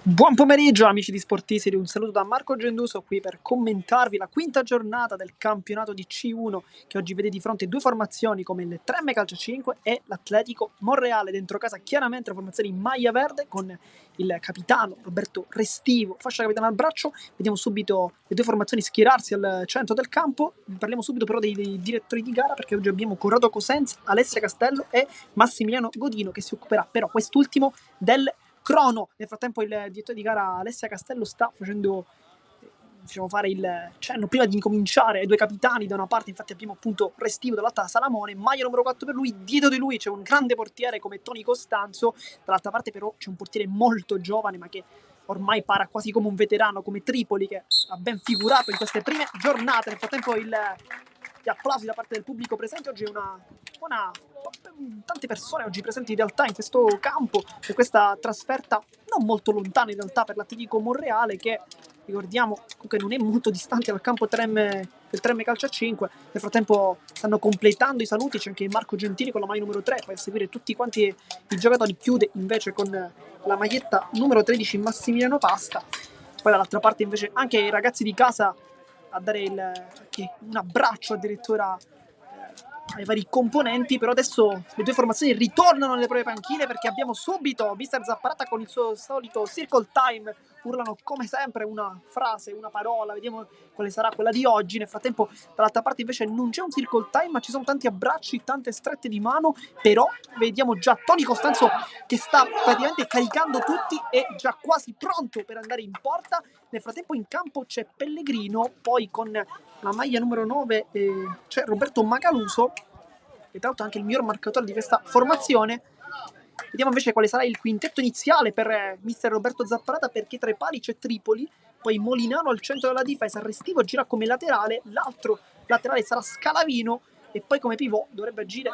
Buon pomeriggio amici di Sportiseri, un saluto da Marco Genduso qui per commentarvi la quinta giornata del campionato di C1 che oggi vede di fronte due formazioni come il Tremme Calcio 5 e l'Atletico Monreale. Dentro casa chiaramente la formazione in maglia verde con il capitano Roberto Restivo, fascia capitano al braccio. Vediamo subito le due formazioni schierarsi al centro del campo. Parliamo subito però dei direttori di gara, perché oggi abbiamo Corrado Cosenza, Alessia Castello e Massimiliano Godino che si occuperà però quest'ultimo del crono. Nel frattempo il direttore di gara Alessia Castello sta facendo fare il cenno prima di incominciare ai due capitani. Da una parte infatti abbiamo appunto Restivo, dall'altra Salamone, maglia numero 4 per lui. Dietro di lui c'è un grande portiere come Toni Costanzo, dall'altra parte però c'è un portiere molto giovane ma che ormai para quasi come un veterano, come Tripoli, che ha ben figurato in queste prime giornate. Nel frattempo gli applausi da parte del pubblico presente. Oggi è tante persone oggi presenti in realtà in questo campo per questa trasferta non molto lontana in realtà per l'Atletico Monreale, che ricordiamo comunque non è molto distante dal campo del Tremme Calcio a 5. Nel frattempo stanno completando i saluti, c'è anche Marco Gentili con la maglia numero 3, poi a seguire tutti quanti i giocatori. Chiude invece con la maglietta numero 13 Massimiliano Pasta. Poi dall'altra parte invece anche i ragazzi di casa a dare un abbraccio addirittura ai vari componenti. Però adesso le due formazioni ritornano nelle proprie panchine, perché abbiamo subito Mister Zapparata con il suo solito circle time. Urlano come sempre una frase, una parola, vediamo quale sarà quella di oggi. Nel frattempo dall'altra parte invece non c'è un circle time, ma ci sono tanti abbracci, tante strette di mano. Però vediamo già Toni Costanzo che sta praticamente caricando tutti, è già quasi pronto per andare in porta. Nel frattempo in campo c'è Pellegrino, poi con la maglia numero 9 c'è Roberto Macaluso, che tra l'altro è anche il miglior marcatore di questa formazione. Vediamo invece quale sarà il quintetto iniziale per mister Roberto Zapparata, perché tra i pali c'è Tripoli, poi Molinaro al centro della difesa, Restivo gira come laterale, l'altro laterale sarà Scalavino e poi come pivot dovrebbe agire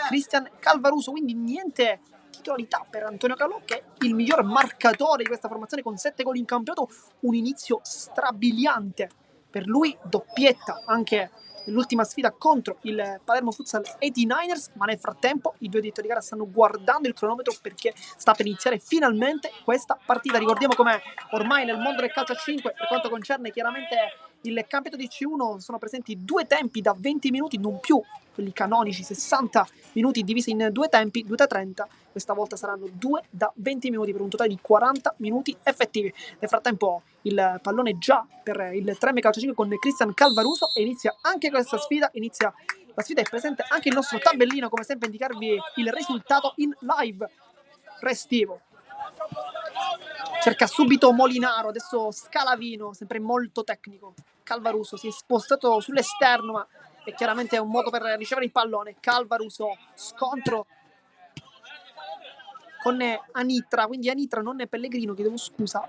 Cristian Calvaruso. Quindi niente titolarità per Antonio Calò, che è il miglior marcatore di questa formazione con 7 gol in campionato, un inizio strabiliante per lui, doppietta anche nell'ultima sfida contro il Palermo Futsal 89ers. Ma nel frattempo i due direttori di gara stanno guardando il cronometro, perché sta per iniziare finalmente questa partita. Ricordiamo come ormai nel mondo del calcio a 5, per quanto concerne chiaramente il campionato di C1, sono presenti due tempi da 20 minuti, non più quelli canonici 60 minuti divisi in due tempi, 2 da 30. Questa volta saranno 2 da 20 minuti per un totale di 40 minuti effettivi. Nel frattempo il pallone già per il Tremme Calcio 5 con Cristian Calvaruso e inizia anche questa sfida. La sfida, è presente anche il nostro tabellino, come sempre indicarvi il risultato in live. Restivo cerca subito Molinaro, adesso Scalavino, sempre molto tecnico. Calvaruso si è spostato sull'esterno, ma è chiaramente un modo per ricevere il pallone. Calvaruso, scontro con Anitra, quindi Anitra non è Pellegrino, chiedevo scusa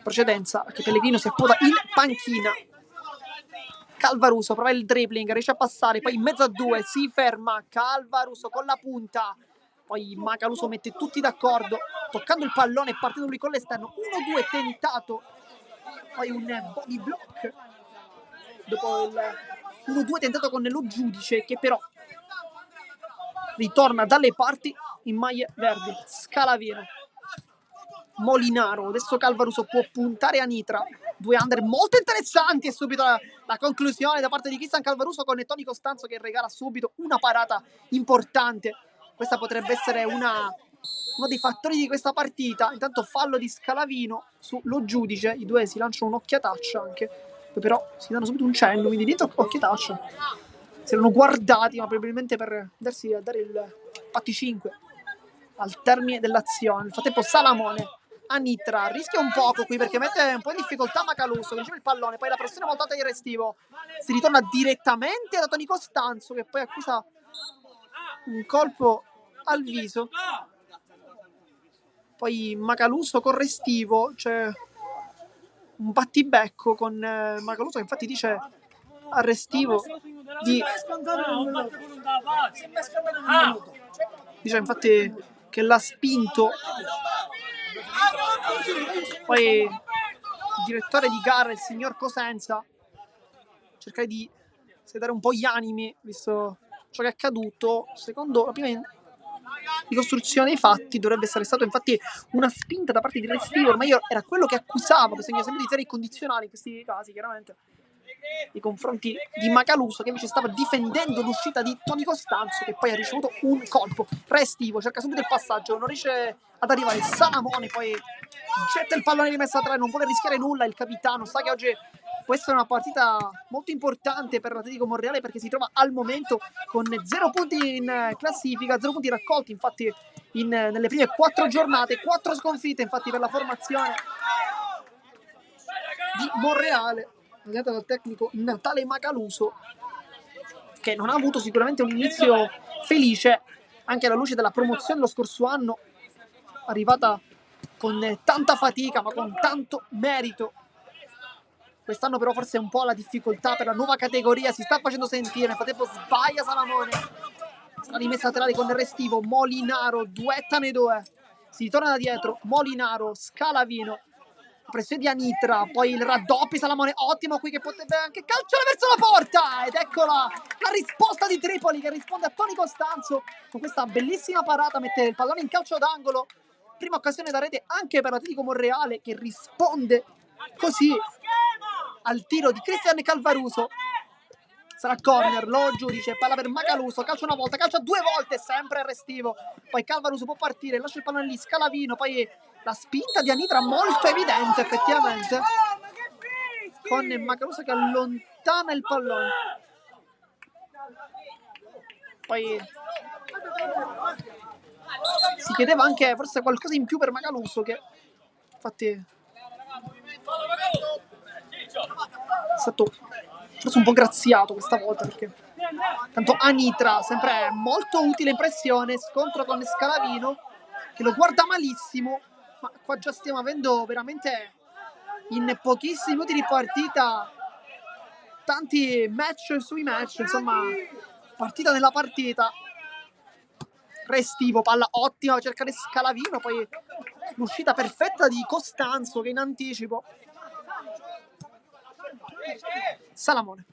precedenza, che Pellegrino si appoda in panchina. Calvaruso prova il dribbling, riesce a passare, poi in mezzo a due si ferma Calvaruso con la punta, poi Macaluso mette tutti d'accordo toccando il pallone e partendo lui con l'esterno. 1-2 tentato, poi un body block dopo il 1-2 tentato con lo giudice, che però ritorna dalle parti in maglie verdi. Scalavino, Molinaro, adesso Calvaruso può puntare a Nitra, due under molto interessanti e subito la conclusione da parte di Cristian Calvaruso con Toni Costanzo che regala subito una parata importante. Questa potrebbe essere uno dei fattori di questa partita. Intanto fallo di Scalavino sullo giudice, i due si lanciano un'occhiataccia anche, poi però si danno subito un cenno, quindi niente occhiataccia, si erano guardati, ma probabilmente per darsi a dare il patti 5 al termine dell'azione. Nel frattempo Salamone, Anitra rischia un poco qui perché mette un po' in difficoltà Macaluso che riceve il pallone, poi la pressione montata di Restivo, si ritorna direttamente da Toni Costanzo che poi accusa un colpo al viso. Poi Macaluso con Restivo, c'è un battibecco con Macaluso che infatti dice a Restivo dice infatti che l'ha spinto. Poi il direttore di gara, il signor Cosenza, cercare di sedare un po' gli animi visto ciò che è accaduto. Secondo la prima ricostruzione dei fatti. Dovrebbe essere stato infatti una spinta da parte di Restivo, ormai era quello che accusava, bisogna sempre iniziare i condizionali in questi casi, chiaramente, nei confronti di Macaluso, che invece stava difendendo l'uscita di Tony Costanzo, che poi ha ricevuto un colpo. Restivo cerca subito il passaggio, non riesce ad arrivare. Salamone poi getta il pallone rimessa a 3, non vuole rischiare nulla. Il capitano sa che oggi può essere una partita molto importante per l'Atletico Monreale, perché si trova al momento con 0 punti in classifica, 0 punti raccolti infatti nelle prime 4 giornate, 4 sconfitte infatti per la formazione di Monreale, guidata dal tecnico Natale Macaluso, che non ha avuto sicuramente un inizio felice, anche alla luce della promozione lo scorso anno, arrivata con tanta fatica ma con tanto merito. Quest'anno però forse è un po' la difficoltà per la nuova categoria, si sta facendo sentire. Nel frattempo sbaglia Salamone, sarà rimessa laterale con il Restivo. Molinaro, duettano i due, si ritorna da dietro. Molinaro, Scalavino, pressione di Anitra, poi il raddoppio Salamone, ottimo qui che potrebbe anche calciare verso la porta, ed eccola la risposta di Tripoli che risponde a Tony Costanzo con questa bellissima parata, mette il pallone in calcio d'angolo. Prima occasione da rete anche per l'Atletico Monreale, che risponde così al tiro di Cristian Calvaruso. Sarà corner, lo giudice, palla per Macaluso, calcia una volta, calcia 2 volte, sempre Restivo. Poi Calvaruso può partire, lascia il pallone lì, Scalavino, poi la spinta di Anitra molto evidente effettivamente, con Macaluso che allontana il pallone. Poi si chiedeva anche forse qualcosa in più per Macaluso, che infatti è stato forse un po' graziato questa volta, perché tanto Anitra sempre molto utile in pressione, scontro con Scalavino che lo guarda malissimo, ma qua già stiamo avendo veramente in pochissimi minuti di partita tanti match sui match, insomma partita nella partita. Restivo, palla ottima per cercare Scalavino, poi l'uscita perfetta di Costanzo che in anticipo. Salamone,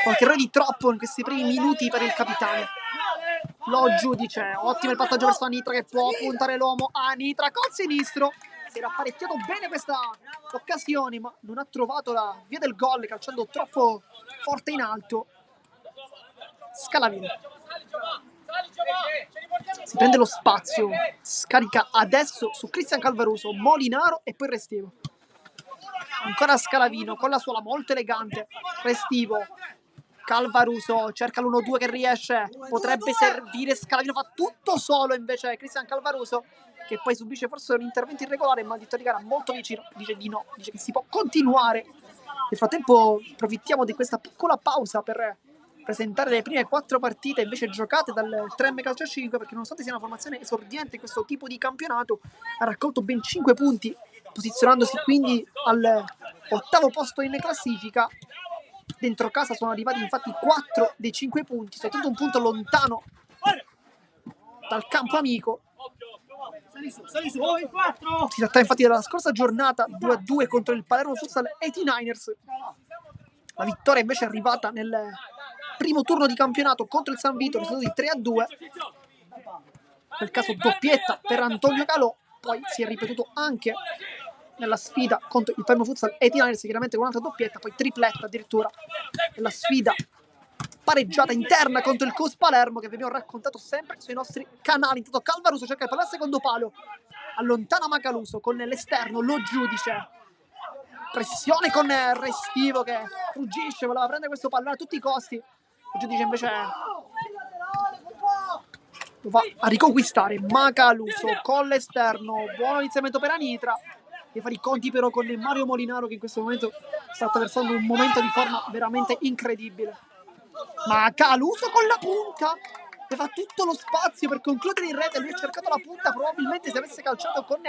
qualche errore di troppo in questi primi minuti per il capitano. Lo giudice, ottimo il passaggio verso Anitra che può puntare l'uomo. Anitra col sinistro, si era apparecchiato bene questa occasione ma non ha trovato la via del gol, calciando troppo forte in alto. Scalavino si prende lo spazio, scarica adesso su Cristian Calvaruso, Molinaro e poi Restivo. Ancora Scalavino con la suola molto elegante. Restivo, Calvaruso cerca l'1-2 che riesce, potrebbe servire Scalavino, fa tutto solo invece Cristian Calvaruso, che poi subisce forse un intervento irregolare, ma il direttore di gara molto vicino dice di no, dice che si può continuare. Nel frattempo approfittiamo di questa piccola pausa per presentare le prime 4 partite invece giocate dal 3M Calcio 5, perché nonostante sia una formazione esordiente in questo tipo di campionato, ha raccolto ben 5 punti, posizionandosi quindi all'8° posto in classifica. Dentro casa sono arrivati infatti 4 dei 5 punti, soltanto un punto lontano dal campo amico. Si tratta infatti della scorsa giornata 2-2 contro il Palermo Futsal 89ers. La vittoria invece è arrivata nel primo turno di campionato contro il San Vito, risultato di 3-2. Nel caso doppietta per Antonio Calò, poi si è ripetuto anche nella sfida contro il Palermo Futsal 89ers, chiaramente con un'altra doppietta, poi tripletta addirittura nella sfida pareggiata interna contro il CUS Palermo, che vi abbiamo raccontato sempre sui nostri canali. Intanto Calvaruso cerca il pallone al secondo palo, allontana Macaluso con l'esterno, lo giudice, pressione con Restivo che ruggisce, voleva prendere questo pallone a tutti i costi, lo giudice invece lo va a riconquistare. Macaluso con l'esterno, buon iniziamento per Anitra, e fare i conti però con Mario Molinaro, che in questo momento sta attraversando un momento di forma veramente incredibile. Macaluso con la punta e fa tutto lo spazio per concludere in rete. Lui ha cercato la punta, probabilmente se avesse calciato con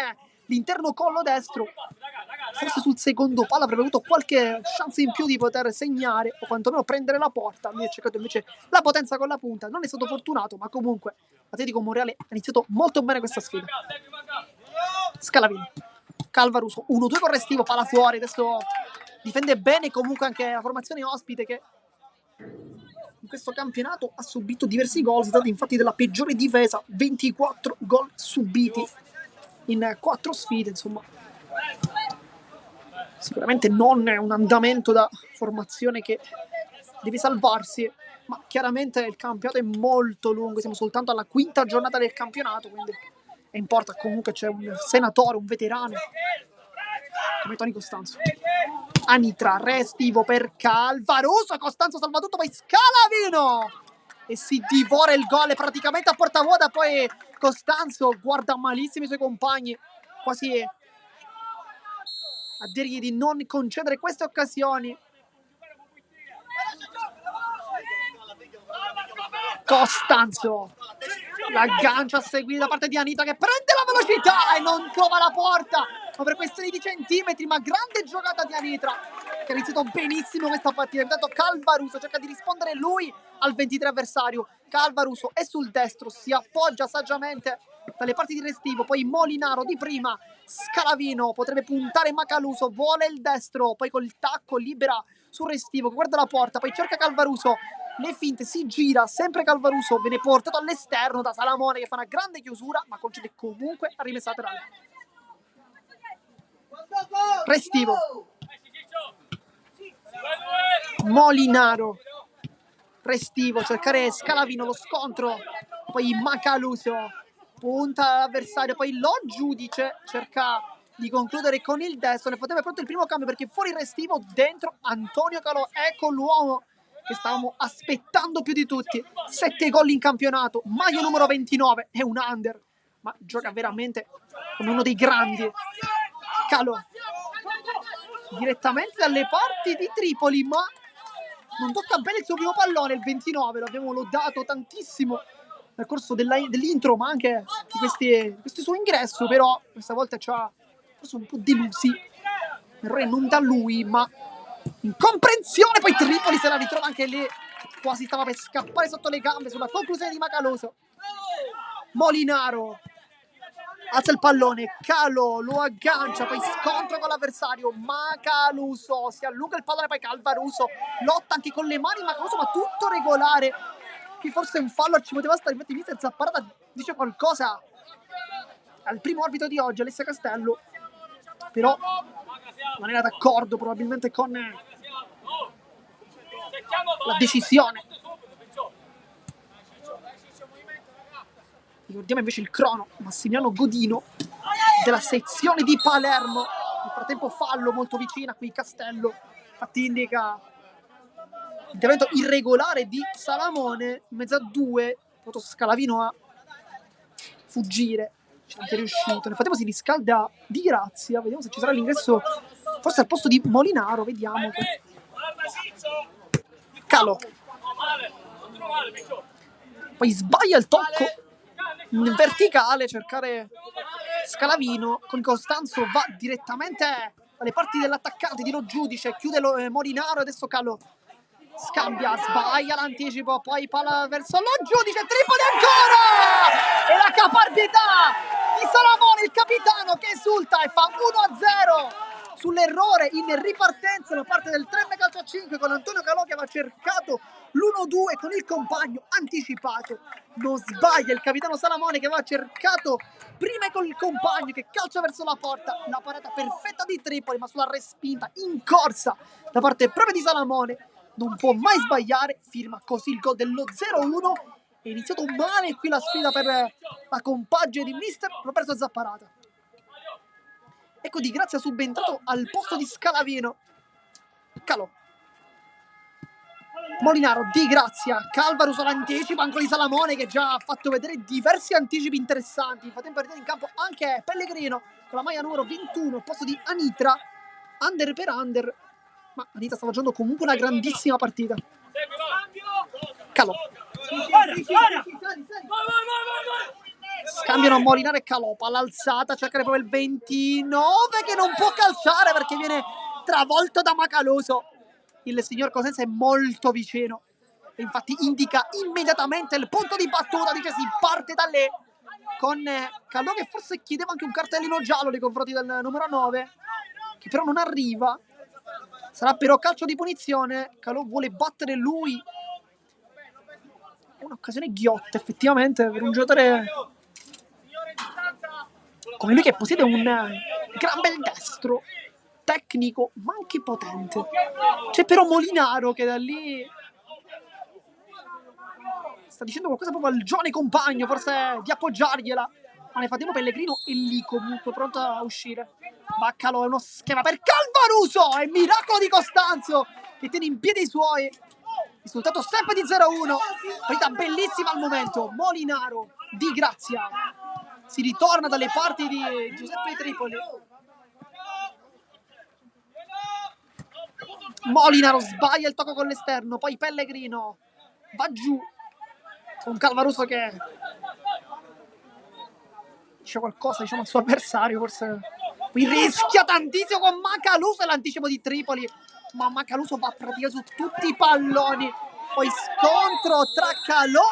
l'interno collo destro, forse sul secondo palo avrebbe avuto qualche chance in più di poter segnare o quantomeno prendere la porta. Lui ha cercato invece la potenza con la punta, non è stato fortunato, ma comunque Atletico Monreale ha iniziato molto bene questa sfida. Scalavino, Calvaruso, 1-2 con Restivo, palla fuori, adesso difende bene comunque anche la formazione ospite, che in questo campionato ha subito diversi gol, si tratta infatti della peggiore difesa, 24 gol subiti in 4 sfide, insomma. Sicuramente non è un andamento da formazione che deve salvarsi, ma chiaramente il campionato è molto lungo, siamo soltanto alla 5ª giornata del campionato, quindi è importante. Comunque c'è un senatore, un veterano come Toni Costanzo. Anitra, restivo per Calvaruso, Costanzo salva tutto, poi Scalavino e si divora il gol praticamente a porta vuota. Poi Costanzo guarda malissimo i suoi compagni, quasi a dirgli di non concedere queste occasioni. Costanzo, l'aggancio a seguire da parte di Anita che prende la velocità e non trova la porta, ma per questioni di centimetri. Ma grande giocata di Anitra, che ha iniziato benissimo questa partita. Intanto Calvaruso cerca di rispondere lui al 23 avversario. Calvaruso è sul destro, si appoggia saggiamente dalle parti di Restivo, poi Molinaro di prima, Scalavino potrebbe puntare Macaluso, vuole il destro, poi col tacco libera su Restivo che guarda la porta, poi cerca Calvaruso, le finte, si gira, sempre Calvaruso, viene portato all'esterno da Salamone che fa una grande chiusura, ma concede comunque a rimessa laterale. Restivo, Molinaro, Restivo, cercare Scalavino, lo scontro, poi Macaluso punta l'avversario, poi lo giudice cerca di concludere con il destro. Nel frattempo è pronto il primo cambio perché fuori Restivo, dentro Antonio Calò. Ecco l'uomo che stavamo aspettando più di tutti. 7 gol in campionato, maglia numero 29, è un under, ma gioca veramente come uno dei grandi. Calò direttamente dalle parti di Tripoli, ma non tocca bene il suo primo pallone, il 29, lo abbiamo lodato tantissimo nel corso dell'intro, ma anche di questo suo ingresso, però questa volta ci ha forse un po' delusi. Errore non da lui, ma incomprensione. Poi Tripoli se la ritrova anche lì, quasi stava per scappare sotto le gambe sulla conclusione di Macaluso. Molinaro alza il pallone, Calò lo aggancia, poi scontro con l'avversario. Macaluso si allunga il pallone, poi Calvaruso lotta anche con le mani Macaluso, ma tutto regolare. Qui forse un fallo ci poteva stare, infatti mister Zapparata dice qualcosa al primo arbitro di oggi, Alessia Castello, però non era d'accordo probabilmente con la decisione. Ricordiamo invece il crono, Massimiliano Godino della sezione di Palermo. Nel frattempo fallo molto vicina qui Castello, infatti indica intervento irregolare di Salamone in mezzo a due, portato Scalavino a fuggire, c'è anche riuscito. Nel frattempo si riscalda Di Grazia, vediamo se ci sarà l'ingresso forse al posto di Molinaro, vediamo. Calò poi sbaglia il tocco in verticale, cercare Scalavino con Costanzo, va direttamente dalle parti dell'attaccante di Lo Giudice, chiude Molinaro, adesso Calò scambia, sbaglia l'anticipo, poi palla verso Lo Giudice, Tripoli ancora! E la caparbietà di Salamone, il capitano, che esulta e fa 1-0 sull'errore in ripartenza da parte del Tremme Calcio a 5 con Antonio Calò che aveva cercato l'1-2 con il compagno anticipato. Non sbaglia il capitano Salamone che aveva cercato prima con il compagno che calcia verso la porta, la parata perfetta di Tripoli, ma sulla respinta in corsa da parte proprio di Salamone. Non può mai sbagliare, firma così il gol dello 0-1. È iniziato male qui la sfida per la compagine di mister Roberto Zapparata. Ecco Di Grazia subentrato al posto di Scalavino. Calò, Molinaro, Di Grazia, Calvaruso l'anticipo, ancora di Salamone che già ha fatto vedere diversi anticipi interessanti. Infatti è in campo anche Pellegrino con la maglia numero 21 al posto di Anitra, under per under, ma Anita sta facendo comunque una grandissima partita. Calò, scambiano Molinaro e Calò, palla alzata, cercare proprio il 29 che non può calciare perché viene travolto da Macaluso. Il signor Cosenza è molto vicino e infatti indica immediatamente il punto di battuta, dice si parte da lì con Calò che forse chiedeva anche un cartellino giallo nei confronti del numero 9 che però non arriva. Sarà però calcio di punizione, Calò vuole battere lui un'occasione ghiotta effettivamente per un giocatore come lui, che possiede un gran bel destro, tecnico ma anche potente. C'è però Molinaro che da lì sta dicendo qualcosa proprio al giovane compagno, forse di appoggiargliela, ma nel frattempo Pellegrino è lì comunque pronto a uscire. Baccalo, è uno schema per Calvaruso, è miracolo di Costanzo che tiene in piedi i suoi. Risultato sempre di 0-1, partita bellissima al momento. Molinaro, Di Grazia, si ritorna dalle parti di Giuseppe Tripoli. Molinaro sbaglia il tocco con l'esterno, poi Pellegrino va giù con Calvaruso che dice qualcosa, diciamo, al suo avversario, forse qui rischia tantissimo con Macaluso e l'anticipo di Tripoli, ma Macaluso va praticamente su tutti i palloni. Poi scontro tra Calò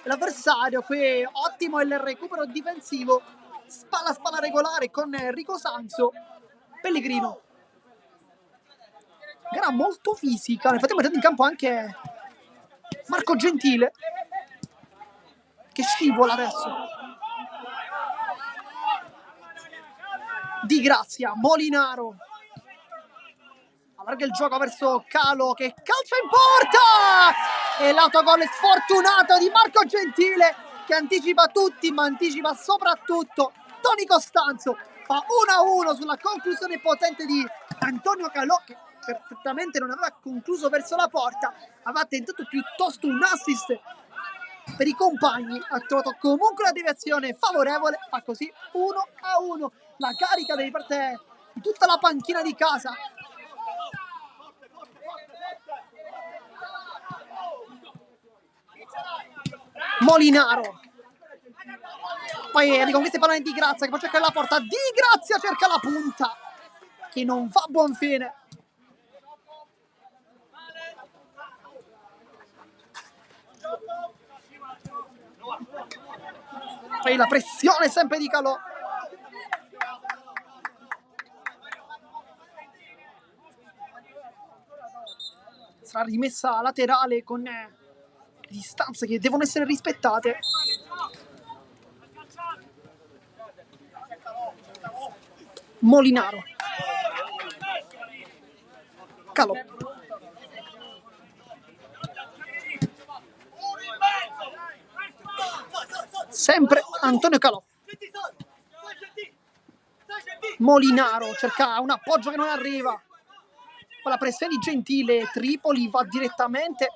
e l'avversario, qui ottimo il recupero difensivo, spalla regolare con Enrico Sanzo. Pellegrino, gara molto fisica, nel frattempo è entrato in campo anche Marco Gentile che scivola adesso. Di Grazia, Molinaro allarga il gioco verso Calo che calcia in porta e l'autogol sfortunato di Marco Gentile che anticipa tutti ma anticipa soprattutto Toni Costanzo. Fa 1-1 sulla conclusione potente di Antonio Calò, che perfettamente non aveva concluso verso la porta, aveva tentato piuttosto un assist per i compagni, ha trovato comunque una deviazione favorevole, fa così 1-1. La carica da parte di tutta la panchina di casa. Molinaro, poi riconquista il pallone di Grazia che può cercare la porta. Di Grazia cerca la punta che non va a buon fine. Poi la pressione sempre di Calò. Sarà rimessa laterale con distanze che devono essere rispettate. Molinaro, Calò, sempre Antonio Calò. Molinaro cerca un appoggio che non arriva. Con la pressione di Gentile, Tripoli va direttamente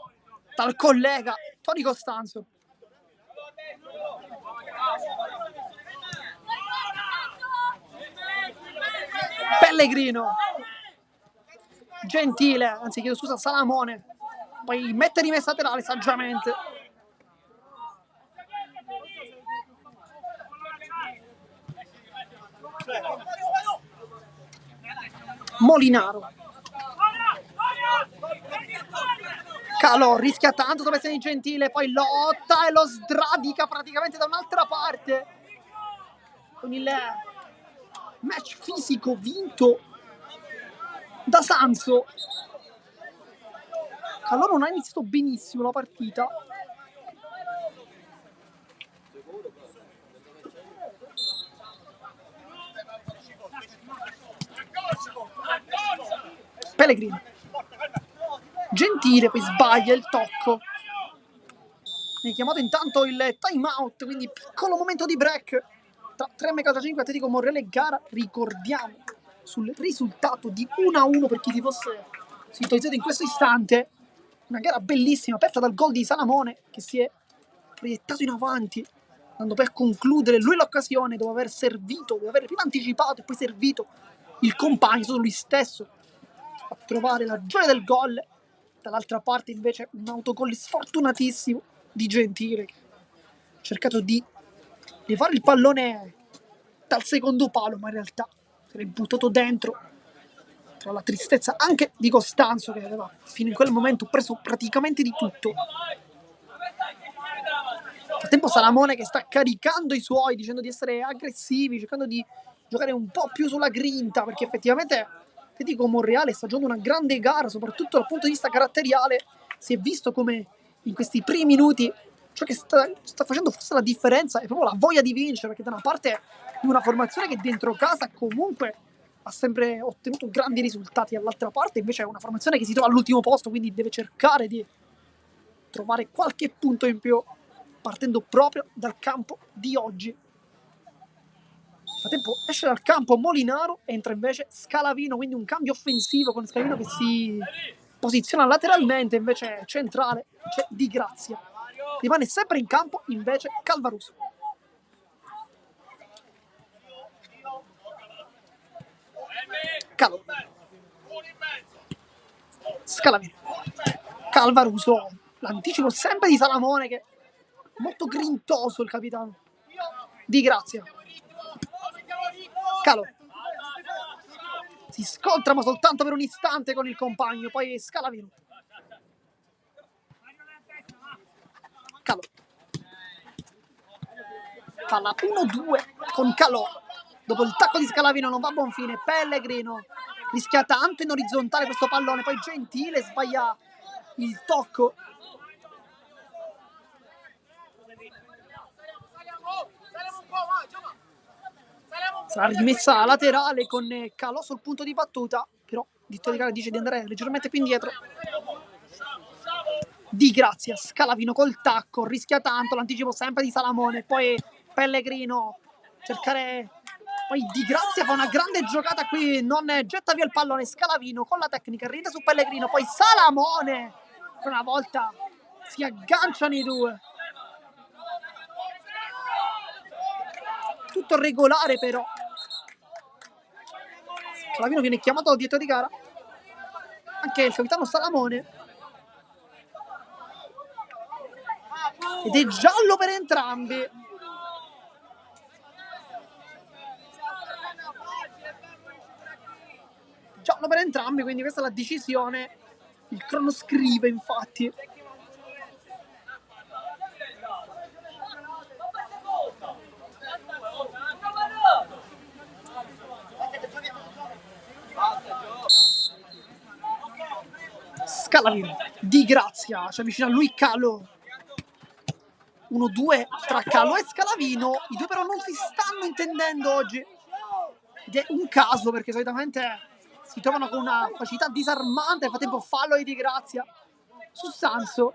dal collega Toni Costanzo. Pellegrino, Gentile, anzi chiedo scusa, Salamone, poi mette rimessa laterale saggiamente. Molinaro, Calò rischia tanto sulla pressione di Gentile, poi lotta e lo sradica praticamente da un'altra parte con il match fisico vinto da Sanzo. Calò non ha iniziato benissimo la partita. Pellegrino, Gentile, poi sbaglia il tocco. Mi ha chiamato intanto il time out, quindi piccolo momento di break tra 3M5 Atletico Monreale gara. Ricordiamo sul risultato di 1-1 per chi si fosse sintonizzato in questo istante. Una gara bellissima, aperta dal gol di Salamone che si è proiettato in avanti, dando per concludere lui l'occasione dopo aver servito, dopo aver prima anticipato e poi servito il compagno, solo lui stesso a trovare la gioia del gol. Dall'altra parte invece un autogol sfortunatissimo di Gentile che ha cercato di levare il pallone dal secondo palo, ma in realtà se l'è buttato dentro, tra la tristezza anche di Costanzo che aveva fino in quel momento preso praticamente di tutto. Nel frattempo Salamone che sta caricando i suoi, dicendo di essere aggressivi, cercando di giocare un po' più sulla grinta, perché effettivamente Atletico Monreale sta giocando una grande gara, soprattutto dal punto di vista caratteriale. Si è visto come in questi primi minuti ciò che sta facendo forse la differenza è proprio la voglia di vincere, perché da una parte di una formazione che dentro casa comunque ha sempre ottenuto grandi risultati, all'altra parte invece è una formazione che si trova all'ultimo posto, quindi deve cercare di trovare qualche punto in più partendo proprio dal campo di oggi. Nel frattempo esce dal campo Molinaro, entra invece Scalavino, quindi un cambio offensivo con Scalavino che si posiziona lateralmente, invece centrale c'è Di Grazia. Rimane sempre in campo invece Calvaruso. Calo. Scalavino. Calvaruso. L'anticipo sempre di Salamone che è molto grintoso il capitano. Di Grazia. Calo. Si scontra ma soltanto per un istante con il compagno, poi Scalavino. Calo. Palla 1-2 con Calò. Dopo il tacco di Scalavino non va a buon fine. Pellegrino rischia tanto in orizzontale questo pallone, poi Gentile sbaglia il tocco. Sarà rimessa laterale con Calò sul punto di battuta, però Ditto di Gara dice di andare leggermente più indietro. Di Grazia, Scalavino col tacco, rischia tanto, l'anticipo sempre di Salamone, poi Pellegrino cercare, poi Di Grazia fa una grande giocata qui, non getta via il pallone, Scalavino con la tecnica ride su Pellegrino, poi Salamone per una volta si agganciano i due, tutto regolare però. Scalavino viene chiamato dietro di gara, anche il capitano Salamone, ed è giallo per entrambi. Giallo per entrambi, quindi questa è la decisione. Il crono scrive, infatti. Scalavino, Di Grazia, si avvicina a lui Calò. 1-2 tra Calò e Scalavino. I due però non si stanno intendendo oggi. Ed è un caso perché solitamente si trovano con una facilità disarmante. Nel frattempo fallo di Grazia su Sanso.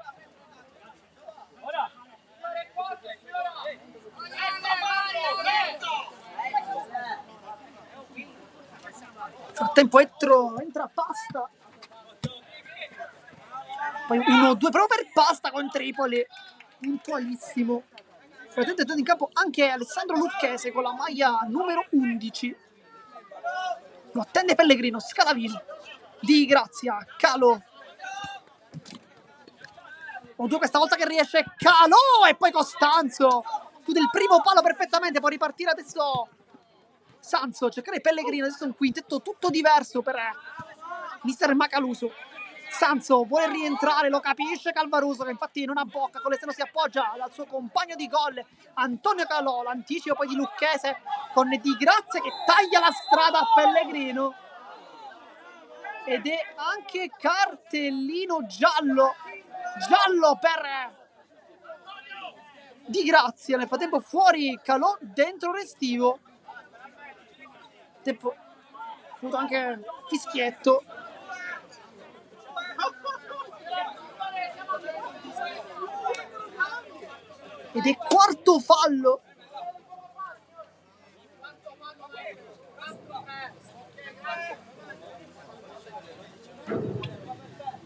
Nel frattempo entra Pasta. Poi 1-2 proprio per Pasta con Tripoli, puntualissimo. Frattempo è entrato in campo anche Alessandro Lucchese con la maglia numero 11. Lo attende Pellegrino, Scalavino, Di Grazia, Calò. 1-2 questa volta che riesce Calò e poi Costanzo chiude il primo palo perfettamente, può ripartire adesso Sanso, cercare Pellegrino, adesso è un quintetto tutto diverso per mister Macaluso. Sanso vuole rientrare, lo capisce Calvaruso che infatti non ha bocca, con l'esterno si appoggia al suo compagno di gol Antonio Calò, l'anticipo poi di Lucchese con Di Grazia che taglia la strada a Pellegrino ed è anche cartellino giallo per Di Grazia. Nel frattempo fuori Calò, dentro Restivo, tempo avuto anche fischietto. Ed è quarto fallo.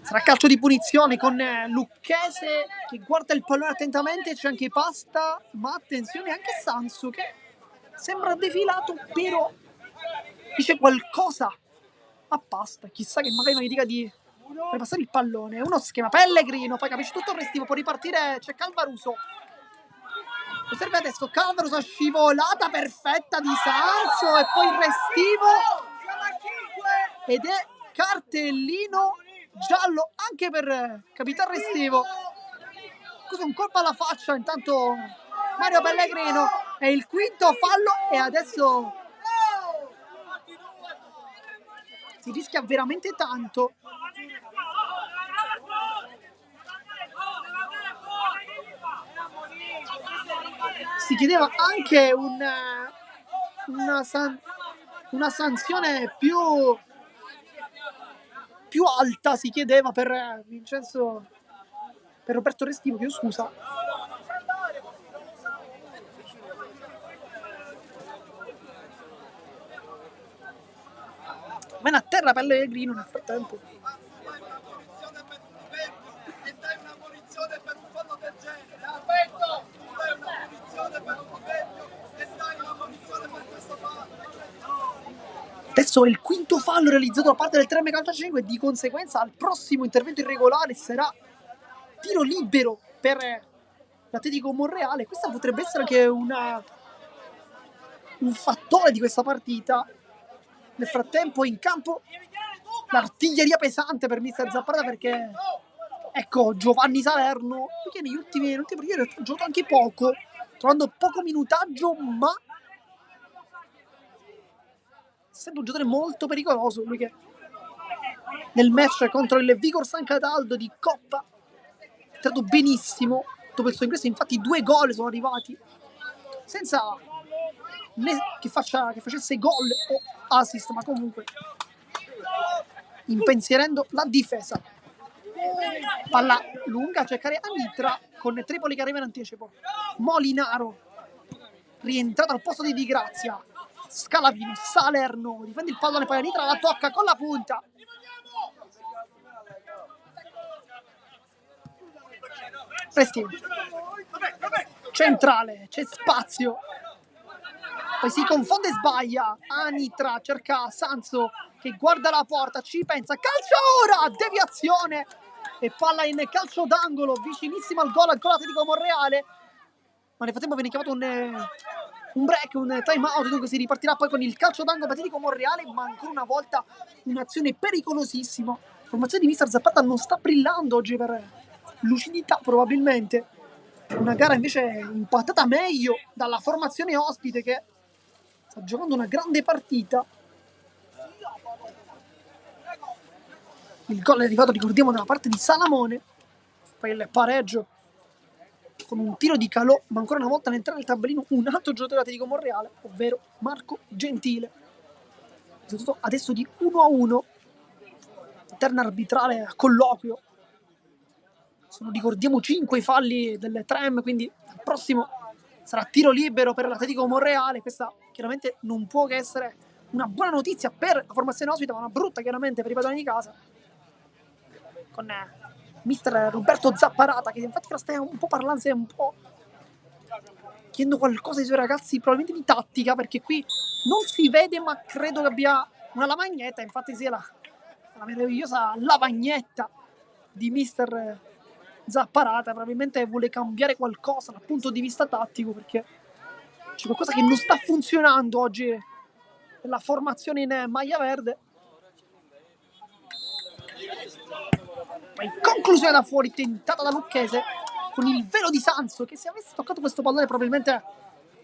Sarà calcio di punizione con Lucchese che guarda il pallone attentamente, c'è anche Pasta, ma attenzione anche Sansu che sembra defilato, però dice qualcosa a Pasta, chissà che magari non gli dica di fare passare il pallone. È uno schema, Pellegrino, poi capisce tutto il Restivo, può ripartire, c'è Calvaruso. Osserva adesso Calvaruso, scivolata perfetta di Sanso e poi il Restivo ed è cartellino giallo anche per Capitan Restivo. Cos'è un colpo alla faccia intanto Mario Pellegrino, è il quinto fallo e adesso si rischia veramente tanto. Si chiedeva anche una sanzione più alta, si chiedeva per Vincenzo, per Roberto Restivo, chiedo scusa. Mena a terra Pellegrino nel frattempo. Adesso è il quinto fallo realizzato da parte del Treme Calcio 5 e di conseguenza al prossimo intervento irregolare sarà tiro libero per l'Atletico Monreale. Questa potrebbe essere anche un fattore di questa partita. Nel frattempo in campo l'artiglieria pesante per mister Zapparata, perché ecco Giovanni Salerno, che negli ultimi partiti ha giocato anche poco, trovando poco minutaggio, ma sempre un giocatore molto pericoloso, lui che nel match contro il Vigor San Cataldo di Coppa è stato benissimo dopo il suo ingresso. Infatti 2 gol sono arrivati senza né che facesse gol o assist, ma comunque impensierendo la difesa. Palla lunga a cercare Anitra con Tripoli che arriva in anticipo. Molinaro rientrato al posto di Di Grazia. Scalavino, Salerno difende il pallone, poi Anitra la tocca con la punta. Prestino centrale, c'è spazio, poi si confonde e sbaglia. Anitra cerca Sanzo che guarda la porta, ci pensa, calcio ora, deviazione e palla in calcio d'angolo vicinissimo al gol ancora Atletico Monreale, ma nel frattempo viene chiamato un break, un time out, dunque si ripartirà poi con il calcio d'angolo Atletico Monreale, ma ancora una volta un'azione pericolosissima. La formazione di mister Zapata non sta brillando oggi per lucidità, probabilmente una gara invece impattata meglio dalla formazione ospite che sta giocando una grande partita. Il gol è arrivato, ricordiamo, dalla parte di Salamone, poi il pareggio con un tiro di Calò, ma ancora una volta all'entrare del tabellino un altro giocatore Atletico Monreale, ovvero Marco Gentile. Risultato adesso di 1-1, interna arbitrale a colloquio. Sono, ricordiamo, 5 i falli del Trem, quindi il prossimo sarà tiro libero per l'Atletico Monreale. Questa chiaramente non può che essere una buona notizia per la formazione ospite, ma una brutta chiaramente per i padroni di casa, con mister Roberto Zapparata, che infatti sta un po' parlando, un po' chiedendo qualcosa ai suoi ragazzi, probabilmente di tattica, perché qui non si vede, ma credo che abbia una lavagnetta. Infatti sia la meravigliosa lavagnetta di mister Zapparata, probabilmente vuole cambiare qualcosa dal punto di vista tattico, perché c'è qualcosa che non sta funzionando oggi nella formazione in maglia verde. Poi conclusione da fuori tentata da Lucchese con il velo di Sanzo, che se avesse toccato questo pallone probabilmente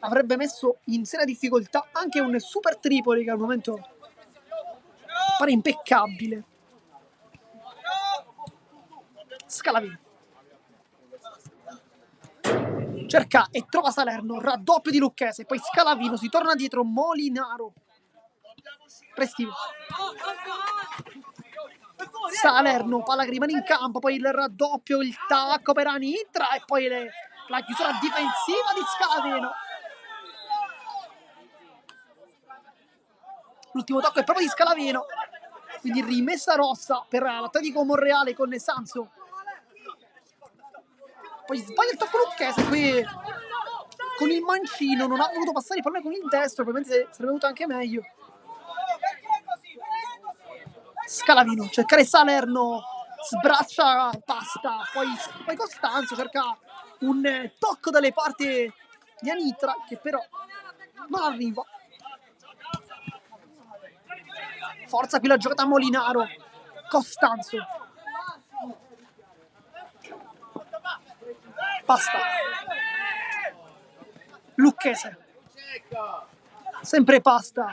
avrebbe messo in seria difficoltà anche un Super Tripoli che al momento pare impeccabile. Scalavino cerca e trova Salerno, raddoppio di Lucchese, poi Scalavino, si torna dietro Molinaro, Prestivo, Salerno, palla che rimane in campo, poi il raddoppio, il tacco per Anitra e poi la chiusura difensiva di Scalavino. L'ultimo tocco è proprio di Scalavino, quindi rimessa rossa per l'Atletico Monreale con Sanzo. Poi sbaglia il tocco Lucchese, qui con il mancino non ha voluto passare il pallone con il destro, probabilmente sarebbe venuto anche meglio. Scalavino, cercare Salerno, sbraccia Pasta, poi Costanzo cerca un tocco dalle parti di Anitra che però non arriva. Forza qui la giocata a Molinaro, Costanzo, Pasta, Lucchese, sempre Pasta,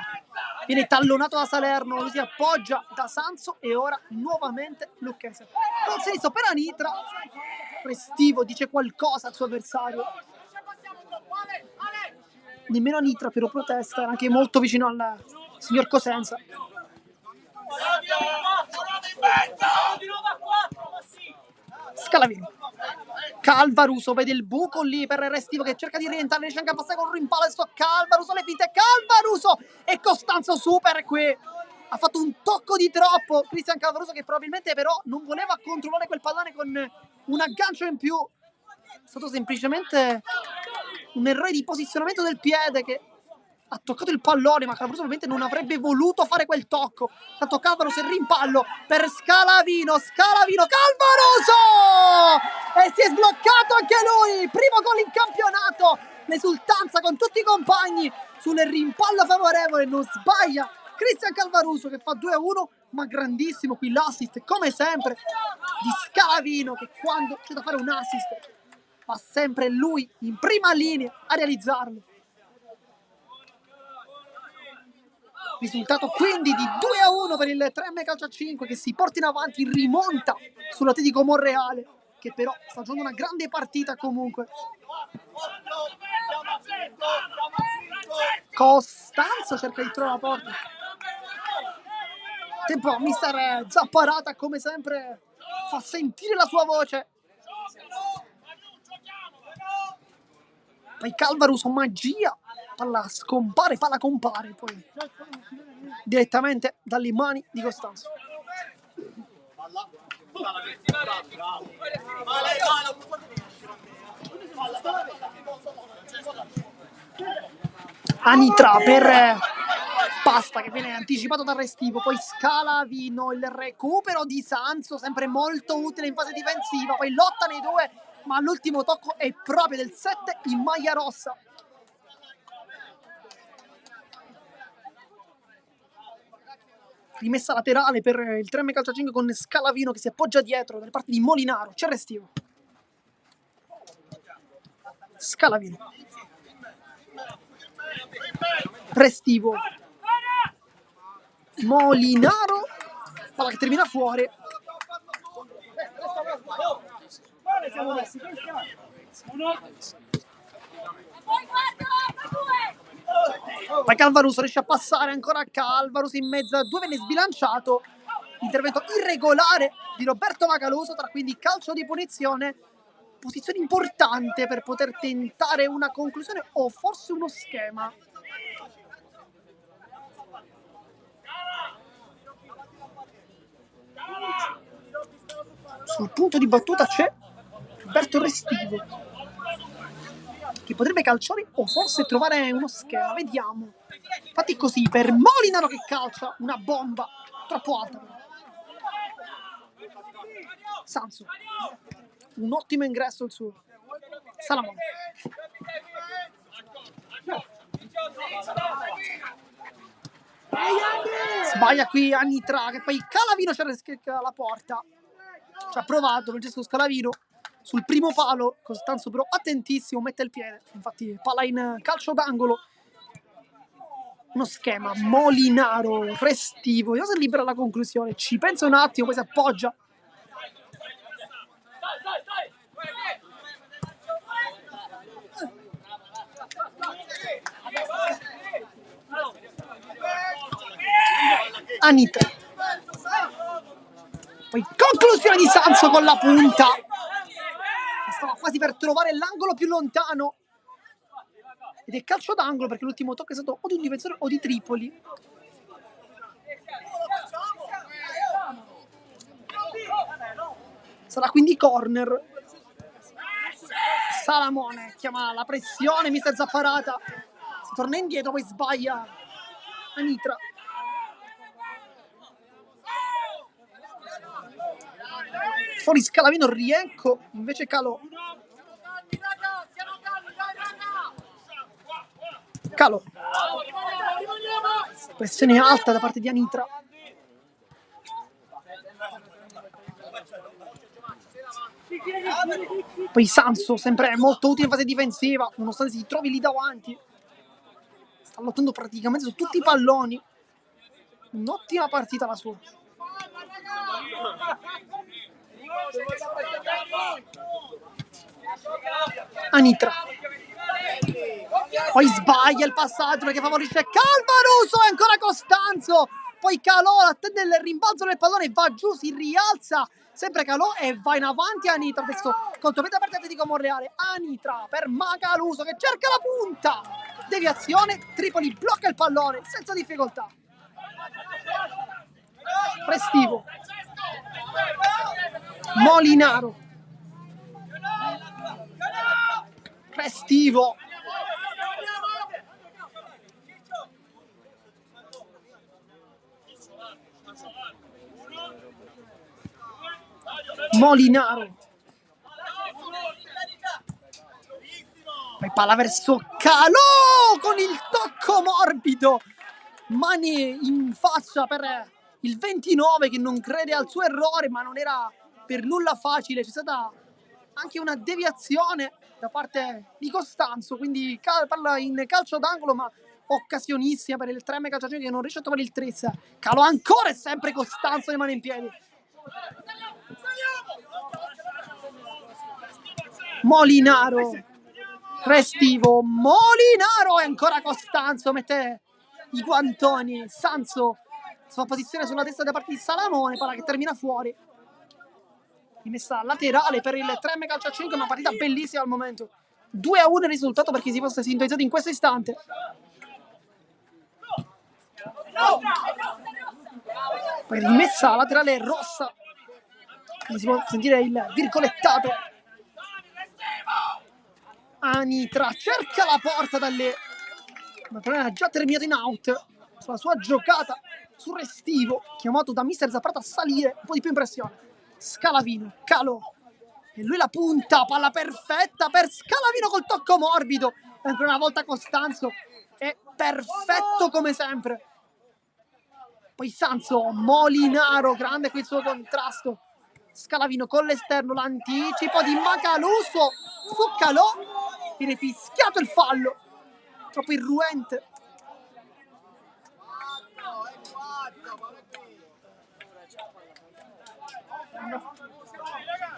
viene tallonato da Salerno, lui si appoggia da Sanzo e ora nuovamente Lucchese. Col sinistro per Anitra, Prestivo dice qualcosa al suo avversario, nemmeno Anitra però protesta, era anche molto vicino al signor Cosenza. Scalavino. Calvaruso vede il buco lì per Restivo che cerca di rientrare, riesce anche a passare con un rimpallo. Adesso Calvaruso le finte, Calvaruso e Costanzo super qui. Ha fatto un tocco di troppo Cristian Calvaruso, che probabilmente però non voleva controllare quel pallone con un aggancio in più. È stato semplicemente un errore di posizionamento del piede che ha toccato il pallone, ma Calvaruso ovviamente non avrebbe voluto fare quel tocco. Tanto Calvaruso il rimpallo per Scalavino, Calvaruso! E si è sbloccato anche lui, primo gol in campionato, l'esultanza con tutti i compagni sul rimpallo favorevole, non sbaglia Cristian Calvaruso che fa 2-1, ma grandissimo qui l'assist come sempre di Scalavino, che quando c'è da fare un assist va sempre lui in prima linea a realizzarlo. Risultato quindi di 2-1 per il 3M Calcio a 5 che si porta in avanti, rimonta sull'Atletico Monreale, che però sta giocando una grande partita comunque. Costanzo cerca di trovare la porta. Tempo mister Zapparata come sempre fa sentire la sua voce. Poi Calvaruso, magia, palla scompare, palla compare poi direttamente dalle mani di Costanzo. Anitra per Pasta che viene anticipato da Restivo, poi Scalavino, il recupero di Sanzo sempre molto utile in fase difensiva, poi lotta nei due, ma l'ultimo tocco è proprio del 7 in maglia rossa. Rimessa laterale per il 3M Calcio a 5 con Scalavino che si appoggia dietro dalle parti di Molinaro. C'è Restivo. Scalavino. Restivo. Molinaro. Palla che termina fuori. Poi Calvaruso riesce a passare ancora a Calvaruso in mezzo a due, venne sbilanciato. Intervento irregolare di Roberto Macaluso, tra quindi calcio di punizione, posizione importante per poter tentare una conclusione o forse uno schema. Sul punto di battuta c'è Roberto Restivo, che potrebbe calciare o forse trovare uno schema, vediamo. Infatti così per Molinaro che calcia una bomba troppo alta. Sanso, un ottimo ingresso il suo. Salamone. Sbaglia qui Anitra, che poi Calavino c'era alla porta. Ci ha provato Francesco Scalavino sul primo palo. Costanzo però attentissimo, mette il piede. Infatti palla in calcio d'angolo. Uno schema Molinaro, Restivo. Io se libera la conclusione, ci pensa un attimo, poi si appoggia. Anitra. Poi conclusione di Sanzo con la punta. Stava quasi per trovare l'angolo più lontano. Ed è calcio d'angolo perché l'ultimo tocco è stato o di un difensore o di Tripoli. Sarà quindi corner. Salamone chiama la pressione, mister Zapparata. Si torna indietro, poi sbaglia Anitra. Fuori Scalavino, riecco invece Calò. Calò. Pressione alta da parte di Anitra. Poi Sanso sempre molto utile in fase difensiva, nonostante si trovi lì davanti. Sta lottando praticamente su tutti i palloni. Un'ottima partita la sua. Anitra. Poi sbaglia il passaggio perché favorisce Calvaruso e ancora Costanzo. Poi Calò attende il rimbalzo del pallone, va giù, si rialza sempre Calò e va in avanti Anitra. Adesso contropiede per Atletico Monreale. Anitra per Macaluso che cerca la punta. Deviazione, Tripoli blocca il pallone senza difficoltà. Restivo. Molinaro. Restivo. Molinaro. Poi palla verso Calò con il tocco morbido. Mani in faccia per il 29 che non crede al suo errore, ma non era per nulla facile. C'è stata anche una deviazione da parte di Costanzo, quindi parla in calcio d'angolo, ma occasionissima per il 3 calciatore che non riesce a trovare il tris. Calò ancora e sempre Costanzo le mani in piedi. Molinaro. Restivo, Molinaro e ancora Costanzo mette i guantoni. Sanzo sua posizione sulla destra da parte di Salamone, palla che termina fuori. Rimessa laterale per il 3 calcio a 5, una partita bellissima al momento. 2-1 il risultato per chi si fosse sintonizzato in questo istante. Poi rimessa laterale rossa, come si può sentire il virgolettato. Anitra cerca la porta da lì, ma il problema ha già terminato in out sulla sua giocata su Restivo, chiamato da mister Zapprata a salire un po' di più in pressione. Scalavino, Calò, e lui la punta, palla perfetta per Scalavino col tocco morbido, e ancora una volta Costanzo è perfetto come sempre. Poi Sanzo, Molinaro, grande qui il suo contrasto. Scalavino con l'esterno, l'anticipo di Macaluso su Calò, viene fischiato il fallo, troppo irruente.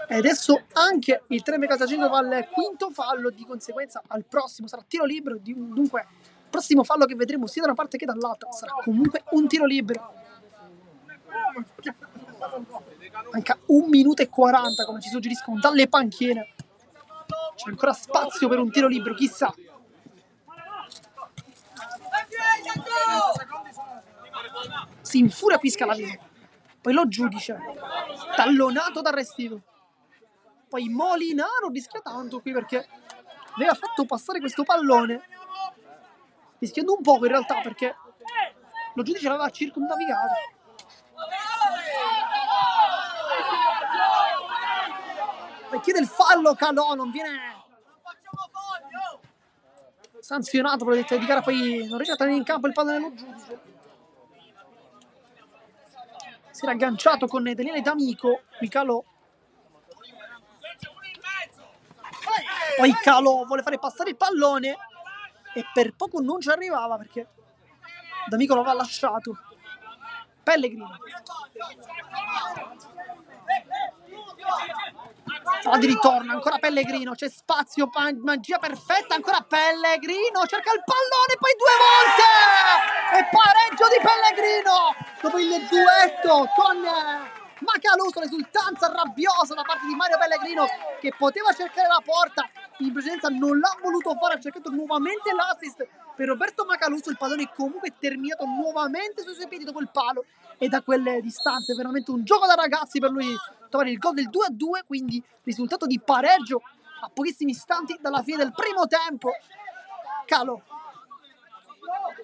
E adesso anche il 3 calciacingo va al quinto fallo, di conseguenza al prossimo sarà tiro libero, dunque il prossimo fallo che vedremo sia da una parte che dall'altra sarà comunque un tiro libero. Manca 1 minuto e 40 come ci suggeriscono dalle panchine. C'è ancora spazio per un tiro libero, chissà. Si infuria qui Scalavino, poi lo giudice, tallonato da Restivo. Poi Molinaro rischia tanto qui perché aveva fatto passare questo pallone, rischiando un poco in realtà perché lo giudice l'aveva circumnavigato. Poi chiede il fallo Calò, non viene sanzionato per l'età di gara, poi non riesce a tenere in campo il pallone dello giudice. Si era agganciato con Daniele D'Amico, qui Calò. Poi Calò vuole fare passare il pallone e per poco non ci arrivava perché D'Amico lo aveva lasciato. Pellegrini. Palla di ritorno, ancora Pellegrino, c'è spazio, magia perfetta, ancora Pellegrino, cerca il pallone, poi 2 volte! E pareggio di Pellegrino! Dopo il duetto con Macaluso, l'esultanza rabbiosa da parte di Mario Pellegrino che poteva cercare la porta, in precedenza non l'ha voluto fare, ha cercato nuovamente l'assist per Roberto Macaluso, il pallone comunque è terminato nuovamente sui suoi piedi dopo il palo e da quelle distanze, veramente un gioco da ragazzi per lui trovare il gol del 2-2, quindi risultato di pareggio a pochissimi istanti dalla fine del primo tempo. Calò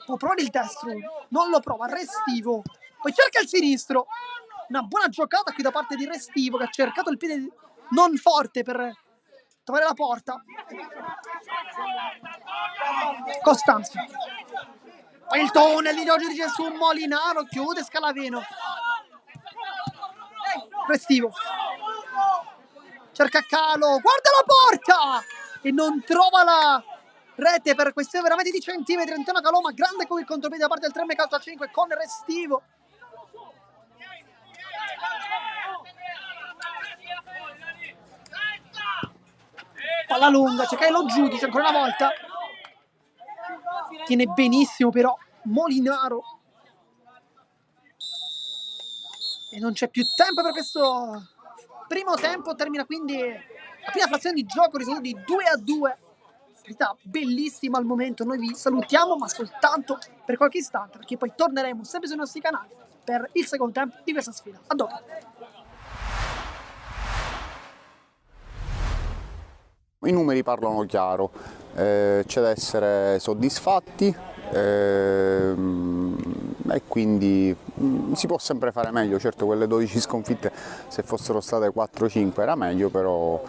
può provare il destro, non lo prova, Restivo, poi cerca il sinistro, una buona giocata qui da parte di Restivo che ha cercato il piede non forte per trovare la porta. Costanzo, poi il tunnel di giudice su Molinaro, chiude Scalavino. Restivo cerca Calò, guarda la porta e non trova la rete per questione veramente di centimetri. Antonio Calò, ma grande come il contropiede da parte del 3 calcio a 5 con Restivo. palla lunga, c'è Kylo Giudice ancora una volta, tiene benissimo però Molinaro e non c'è più tempo per questo primo tempo. Termina quindi la prima frazione di gioco, risultato di 2-2. Partita bellissima al momento. Noi vi salutiamo, ma soltanto per qualche istante, perché poi torneremo sempre sui nostri canali per il secondo tempo di questa sfida. A dopo. I numeri parlano chiaro, c'è da essere soddisfatti e quindi si può sempre fare meglio. Certo, quelle 12 sconfitte, se fossero state 4-5 era meglio, però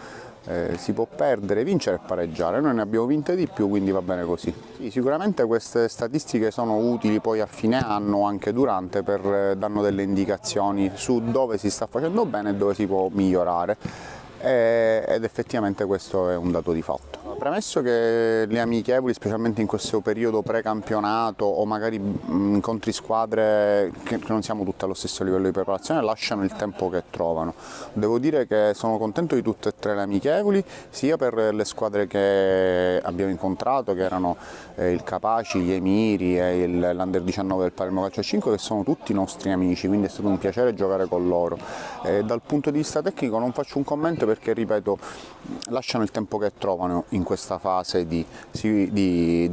si può perdere, vincere e pareggiare. Noi ne abbiamo vinte di più, quindi va bene così. Sì, sicuramente queste statistiche sono utili poi a fine anno, anche durante, danno delle indicazioni su dove si sta facendo bene e dove si può migliorare. Ed effettivamente questo è un dato di fatto. Premesso che le amichevoli, specialmente in questo periodo precampionato o magari incontri squadre che non siamo tutte allo stesso livello di preparazione, lasciano il tempo che trovano. Devo dire che sono contento di tutte e tre le amichevoli, sia per le squadre che abbiamo incontrato, che erano il Capaci, gli Emiri e l'Under 19 del Palermo Calcio 5, che sono tutti nostri amici, quindi è stato un piacere giocare con loro. Dal punto di vista tecnico non faccio un commento perché, ripeto, lasciano il tempo che trovano in questa fase di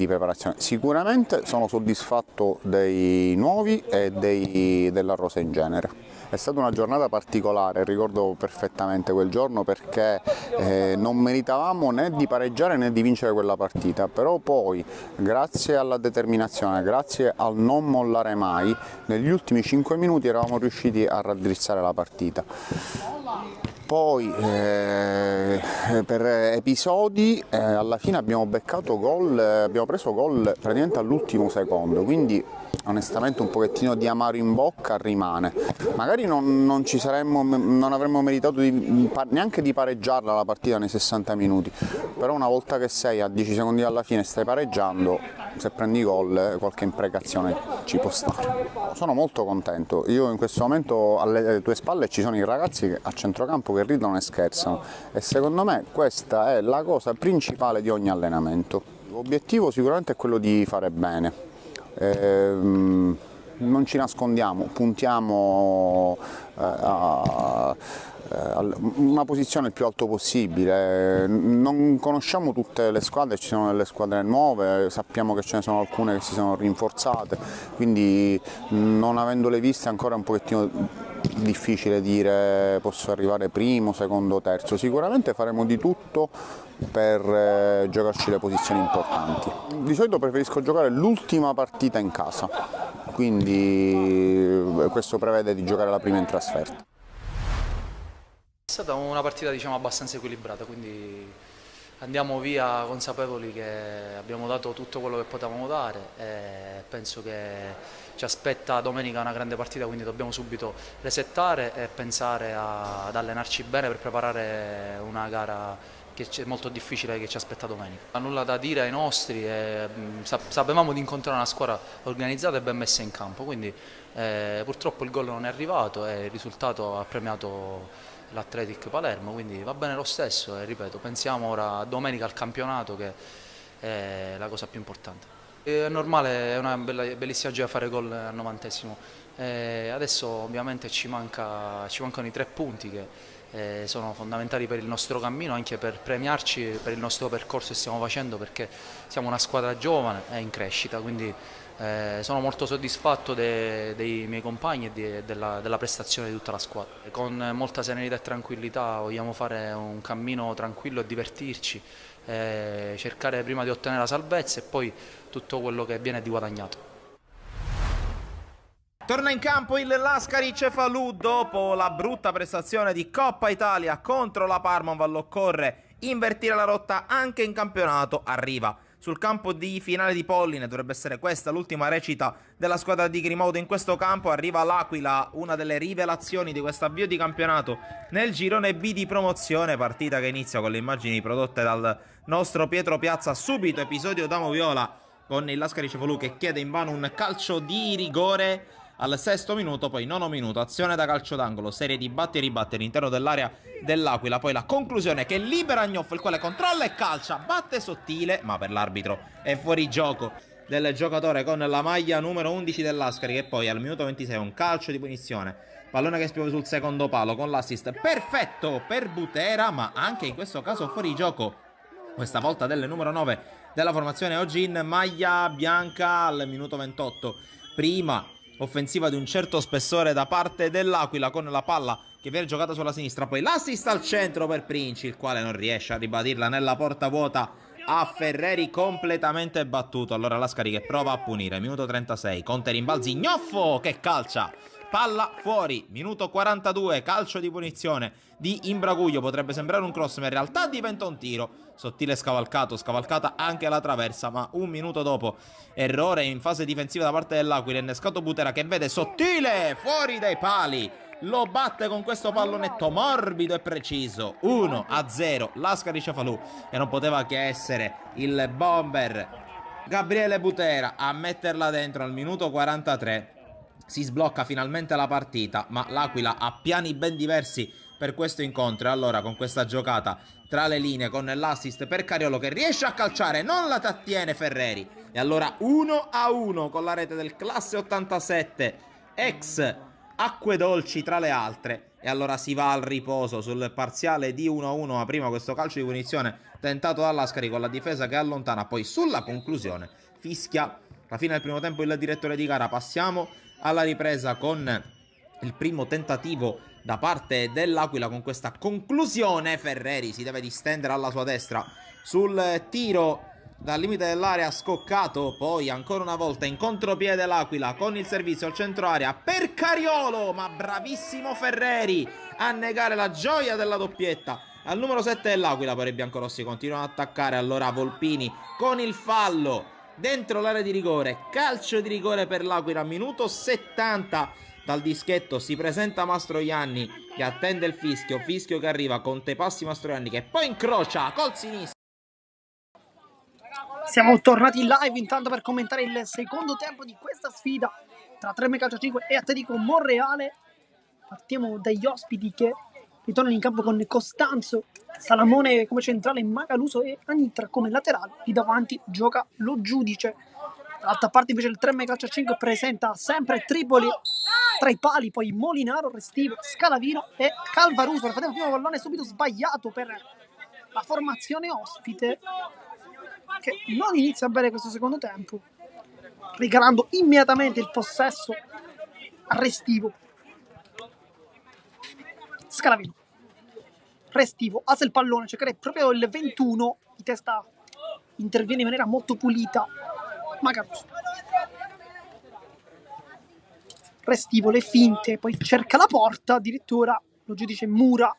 preparazione. Sicuramente sono soddisfatto dei nuovi e della rosa in genere. È stata una giornata particolare, ricordo perfettamente quel giorno, perché non meritavamo né di pareggiare né di vincere quella partita, però poi grazie alla determinazione, grazie al non mollare mai, negli ultimi 5 minuti eravamo riusciti a raddrizzare la partita. Poi per episodi alla fine abbiamo beccato gol, abbiamo preso gol praticamente all'ultimo secondo, quindi onestamente un pochettino di amaro in bocca rimane. Magari non avremmo meritato neanche di pareggiarla la partita nei 60 minuti, però una volta che sei a 10 secondi dalla fine stai pareggiando, se prendi gol qualche imprecazione ci può stare. Sono molto contento, io in questo momento alle tue spalle ci sono i ragazzi a centrocampo che ridono e scherzano e secondo me questa è la cosa principale di ogni allenamento. L'obiettivo sicuramente è quello di fare bene. Non ci nascondiamo, puntiamo a una posizione il più alto possibile. Non conosciamo tutte le squadre, ci sono delle squadre nuove, sappiamo che ce ne sono alcune che si sono rinforzate, quindi non avendole viste ancora è un pochettino difficile dire posso arrivare primo, secondo, terzo. Sicuramente faremo di tutto per giocarci le posizioni importanti. Di solito preferisco giocare l'ultima partita in casa, quindi questo prevede di giocare la prima in trasferta. È stata una partita, diciamo, abbastanza equilibrata, quindi andiamo via consapevoli che abbiamo dato tutto quello che potevamo dare e penso che ci aspetta domenica una grande partita, quindi dobbiamo subito resettare e pensare ad allenarci bene per preparare una gara che è molto difficile che ci aspetta domenica. Nulla da dire ai nostri, sapevamo di incontrare una squadra organizzata e ben messa in campo, quindi purtroppo il gol non è arrivato e il risultato ha premiato l'Athletic Palermo, quindi va bene lo stesso e ripeto, pensiamo ora a domenica al campionato che è la cosa più importante. È normale, è una bellissima gioia fare gol al 90°. Adesso ovviamente ci mancano i 3 punti che sono fondamentali per il nostro cammino, anche per premiarci per il nostro percorso che stiamo facendo, perché siamo una squadra giovane e in crescita, quindi sono molto soddisfatto dei miei compagni e della prestazione di tutta la squadra. Con molta serenità e tranquillità vogliamo fare un cammino tranquillo e divertirci, cercare prima di ottenere la salvezza e poi tutto quello che viene di guadagnato. Torna in campo il Lascari Cefalù dopo la brutta prestazione di Coppa Italia contro la Parma. Occorre invertire la rotta anche in campionato. Arriva sul campo di finale di Polline, dovrebbe essere questa l'ultima recita della squadra di Grimodo in questo campo. Arriva l'Aquila, una delle rivelazioni di questo avvio di campionato nel girone B di promozione, partita che inizia con le immagini prodotte dal nostro Pietro Piazza. Subito episodio da Moviola con il Lascari Cefalù che chiede invano un calcio di rigore. al 6° minuto, poi 9° minuto, azione da calcio d'angolo, serie di batti e ribatti all'interno dell'area dell'Aquila, poi la conclusione che libera Gnoffo, il quale controlla e calcia, batte sottile, ma per l'arbitro è fuori gioco del giocatore con la maglia numero 11 dell'Ascari, che poi al minuto 26 un calcio di punizione, pallone che spiove sul secondo palo con l'assist perfetto per Butera, ma anche in questo caso fuori gioco, questa volta del numero 9 della formazione oggi in maglia bianca al minuto 28. Prima offensiva di un certo spessore da parte dell'Aquila con la palla che viene giocata sulla sinistra, poi l'assist al centro per Princi, il quale non riesce a ribadirla nella porta vuota a Ferreri, completamente battuto. Allora l'Ascari che prova a punire, minuto 36, Conte rimbalzi, Gnoffo che calcia, palla fuori, minuto 42, calcio di punizione di Imbraguglio, potrebbe sembrare un cross ma in realtà diventa un tiro, sottile scavalcata anche la traversa, ma un minuto dopo errore in fase difensiva da parte dell'Aquila, innescato Butera che vede sottile fuori dai pali, lo batte con questo pallonetto morbido e preciso, 1-0 l'Ascari Cefalù, e non poteva che essere il bomber Gabriele Butera a metterla dentro al minuto 43. Si sblocca finalmente la partita, ma l'Aquila ha piani ben diversi per questo incontro. E allora con questa giocata tra le linee, con l'assist per Cariolo che riesce a calciare, non la trattiene Ferreri, e allora 1-1 con la rete del classe 87 ex Acquedolci tra le altre. E allora si va al riposo sul parziale di 1-1, ma prima questo calcio di punizione tentato dall'Ascari con la difesa che allontana, poi sulla conclusione fischia la fine del primo tempo il direttore di gara. Passiamo alla ripresa con il primo tentativo da parte dell'Aquila. Con questa conclusione Ferreri si deve distendere alla sua destra sul tiro dal limite dell'area scoccato, poi ancora una volta in contropiede l'Aquila con il servizio al centro area per Cariolo, ma bravissimo Ferreri a negare la gioia della doppietta al numero 7 dell'Aquila. Poi i biancorossi continuano ad attaccare, allora Volpini con il fallo dentro l'area di rigore, calcio di rigore per l'Aquila, minuto 70. Dal dischetto si presenta Mastroianni che attende il fischio che arriva con te passi Mastroianni che poi incrocia col sinistro. Siamo tornati in live intanto per commentare il secondo tempo di questa sfida tra Tremme Calcio 5 e Atletico Monreale. Partiamo dagli ospiti che ritornano in campo con Costanzo, Salamone come centrale, Macaluso e Anitra come laterale. Lì davanti gioca lo Giudice. Dall'altra parte invece il Tremme Calcio 5 presenta sempre Tripoli tra i pali, poi Molinaro, Restivo, Scalavino e Calvaruso. Il primo pallone subito sbagliato per la formazione ospite, che non inizia bene questo secondo tempo, regalando immediatamente il possesso a Restivo. Scalavino, Restivo, alza il pallone, cercare proprio il 21, di testa interviene in maniera molto pulita Macaruso. Restivo, le finte, poi cerca la porta, addirittura lo giudice Mura.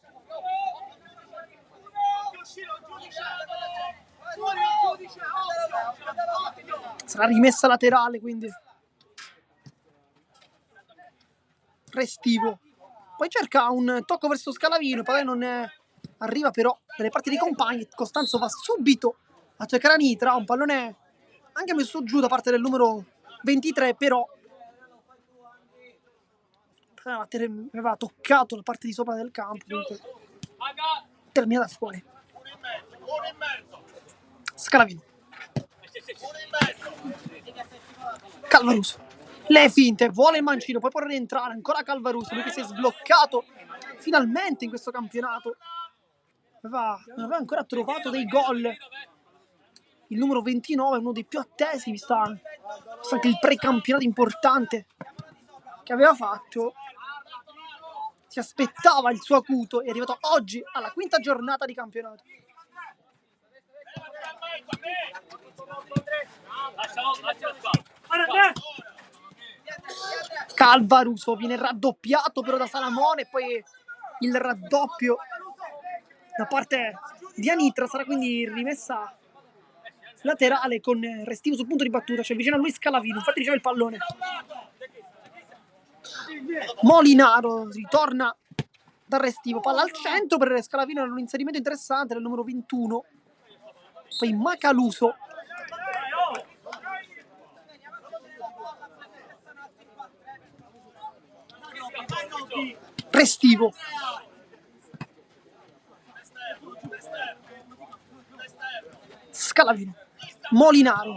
Sarà rimessa laterale, quindi Restivo. Poi cerca un tocco verso Scalavino, poi non arriva però dalle parti dei compagni. Costanzo va subito a cercare Anitra, un pallone anche messo giù da parte del numero 23, però aveva toccato la parte di sopra del campo, quindi terminata fuori. Scalavino, Calvaruso, le finte, vuole il mancino, poi può rientrare ancora Calvaruso, lui che si è sbloccato finalmente in questo campionato, non aveva ancora trovato dei gol. Il numero 29 è uno dei più attesi, visto anche il precampionato importante che aveva fatto. Si aspettava il suo acuto, è arrivato oggi alla quinta giornata di campionato. Calvaruso viene raddoppiato però da Salamone, e poi il raddoppio da parte di Anitra, sarà quindi rimessa laterale con Restivo sul punto di battuta, cioè vicino a lui Scalavino, infatti riceve il pallone. Molinaro ritorna dal Restivo, palla al centro per Scalavino, era un inserimento interessante del numero 21, poi Macaluso, Restivo. Scalavino. Molinaro.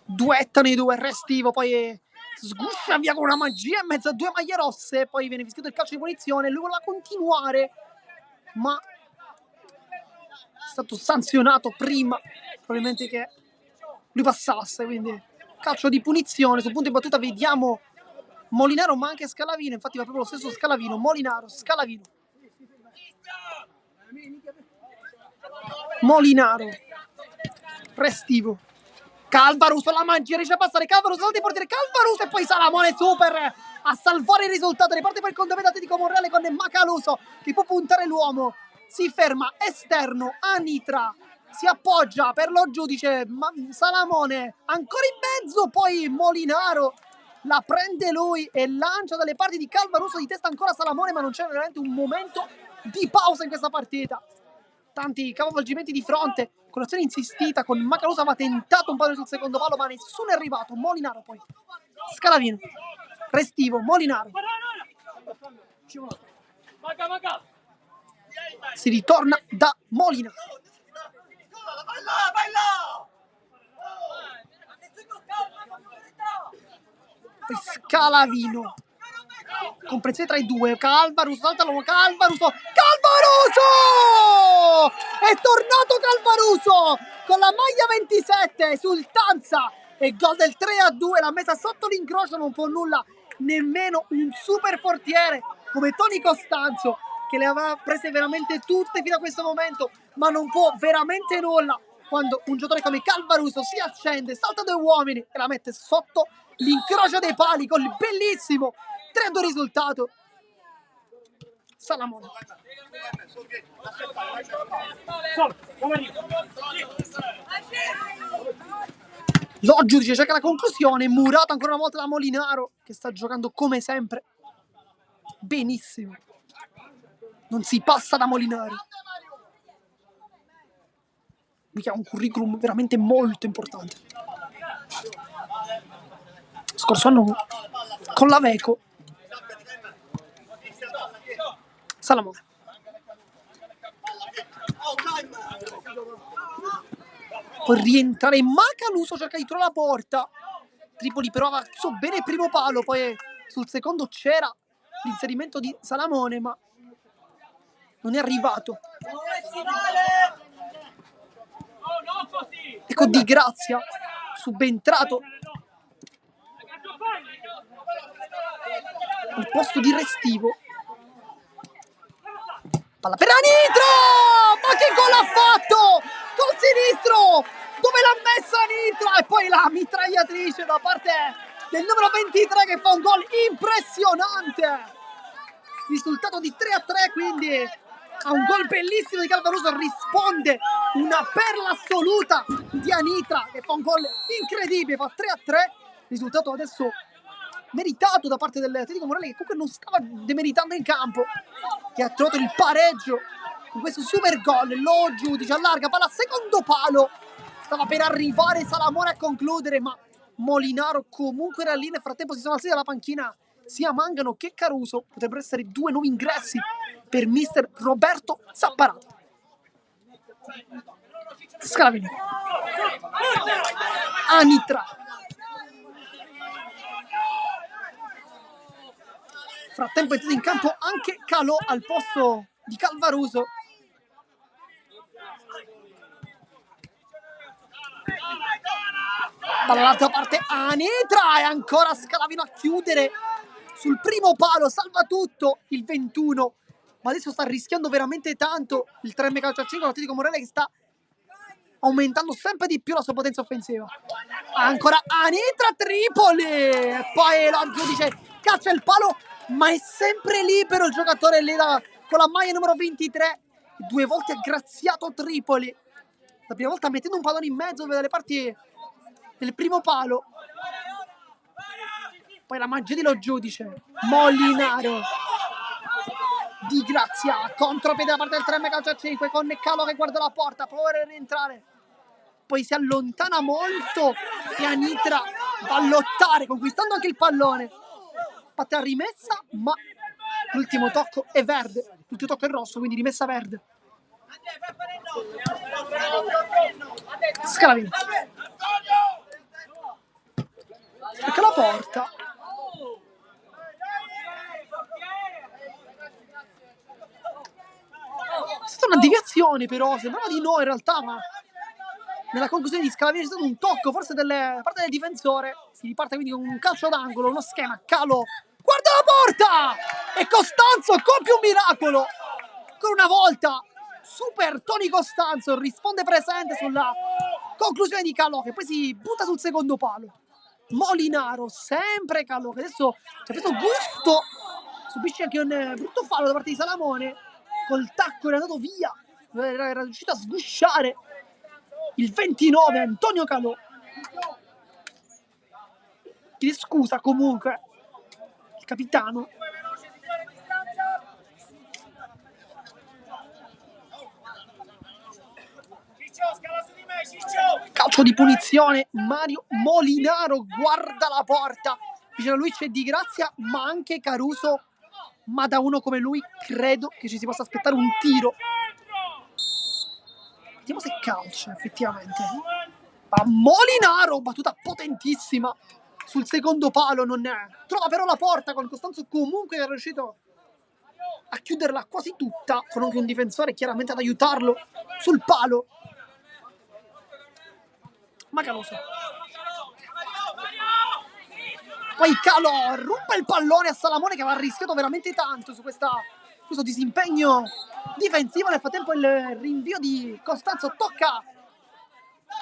Duettano i due, Restivo, poi sguscia via con una magia in mezzo a due maglie rosse, poi viene fischiato il calcio di punizione, lui voleva continuare, ma è stato sanzionato prima, probabilmente che lui passasse, quindi calcio di punizione. Sul punto di battuta vediamo Molinaro ma anche Scalavino, infatti va proprio lo stesso Scalavino, Molinaro, Scalavino. Molinaro, Restivo, Calvaruso, la magia, riesce a passare, Calvaruso, salta di portiere, Calvaruso e poi Salamone super a salvare il risultato, riparte poi il condomino Atletico Monreale con Macaluso che può puntare l'uomo, si ferma, esterno, Anitra, si appoggia per lo giudice, Salamone ancora in mezzo, poi Molinaro la prende lui e lancia dalle parti di Calvaruso, di testa ancora Salamone, ma non c'è veramente un momento di pausa in questa partita. Tanti capovolgimenti di fronte, con l'azione insistita, con Macaluso aveva tentato un palo sul secondo palo, ma nessuno è arrivato. Molinaro poi, Scalavino, Restivo, Molinaro. Si ritorna da Molinaro. Poi Scalavino, comprensione tra i due, Calvaruso, salta l'uomo, Calvaruso, è tornato Calvaruso con la maglia 27, esultanza e gol del 3-2, l'ha messa sotto l'incrocio, non può nulla nemmeno un super portiere come Toni Costanzo che le aveva prese veramente tutte fino a questo momento, ma non può veramente nulla quando un giocatore come Calvaruso si accende, salta due uomini e la mette sotto l'incrocio dei pali con il bellissimo 3-2 risultato. Salamone. Lo giudice cerca la conclusione, murato ancora una volta da Molinaro che sta giocando come sempre benissimo. Non si passa da Molinaro. Lui ha un curriculum veramente molto importante. Scorso anno con la Veco. Salamone. Poi rientrare Macaluso, cerca di trovare la porta. Tripoli però aveva chiuso bene il primo palo, poi sul secondo c'era l'inserimento di Salamone, ma non è arrivato. Ecco Di Grazia, subentrato al posto di Restivo. Palla per Anitra! Ma che gol ha fatto? Col sinistro! Dove l'ha messa Anitra? E poi la mitragliatrice da parte del numero 23 che fa un gol impressionante. Risultato di 3-3, quindi a un gol bellissimo di Calvaruso risponde una perla assoluta di Anitra che fa un gol incredibile, fa 3-3. Risultato adesso meritato da parte dell'Atletico Monreale che comunque non stava demeritando in campo, che ha trovato il pareggio con questo super gol. Lo giudice allarga, palla al secondo palo, stava per arrivare Salamone a concludere, ma Molinaro comunque era lì. Nel frattempo si sono alzati dalla panchina sia Mangano che Caruso, potrebbero essere due nuovi ingressi per mister Roberto Zapparato. Scalavino, Anitra, frattempo è entrato in campo anche Calò al posto di Calvaruso. Dall'altra parte Anitra e ancora Scalavino a chiudere sul primo palo, salva tutto il 21, ma adesso sta rischiando veramente tanto il 3M calcio a 5, l'Atletico Monreale che sta aumentando sempre di più la sua potenza offensiva. Ancora Anitra, Tripoli, e poi lo giudice caccia il palo, ma è sempre libero il giocatore lì con la maglia numero 23, due volte ha graziato Tripoli, la prima volta mettendo un pallone in mezzo dalle parti del primo palo, poi la magia di lo giudice. Molinaro, Di Grazia, contropiede da parte del 3M calcio a 5 con Calo che guarda la porta, prova a rientrare, poi si allontana molto e Anitra va a lottare conquistando anche il pallone, batte a rimessa ma L'ultimo tocco è verde, l'ultimo tocco è rosso, quindi rimessa verde. Scalavino. Perché la porta. È stata una deviazione però, sembrava di no in realtà, ma nella conclusione di Scalavieri è stato un tocco forse da parte del difensore. Si riparte quindi con un calcio d'angolo, uno schema, Calò, guarda la porta! E Costanzo compie un miracolo! Ancora una volta, super Tony Costanzo risponde presente sulla conclusione di Calò, che poi si butta sul secondo palo. Molinaro, sempre Calò, che adesso ci ha preso gusto, subisce anche un brutto fallo da parte di Salamone, col tacco era andato via, era riuscito a sgusciare il 29 Antonio Calò. Chiede scusa comunque il capitano. Calcio di punizione, Mario Molinaro guarda la porta, vicino a lui c'è Di Grazia ma anche Caruso, ma da uno come lui credo che ci si possa aspettare un tiro. Vediamo se calcia effettivamente. Ma Molinaro, battuta potentissima sul secondo palo, non è. Trova però la porta con Costanzo, comunque è riuscito a chiuderla quasi tutta, con anche un difensore chiaramente ad aiutarlo sul palo. Macaloso. Poi Calò ruppe il pallone a Salamone che aveva rischiato veramente tanto su questo disimpegno difensivo. Nel frattempo il rinvio di Costanzo tocca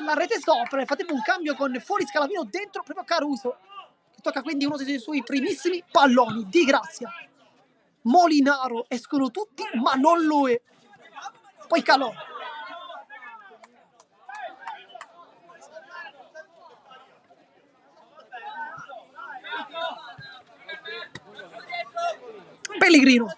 la rete sopra. Nel frattempo un cambio con fuori Scalavino, dentro proprio Caruso, che tocca quindi uno dei suoi primissimi palloni. Di Grazia, Molinaro, escono tutti ma non lui. Poi Calò. Pellegrino.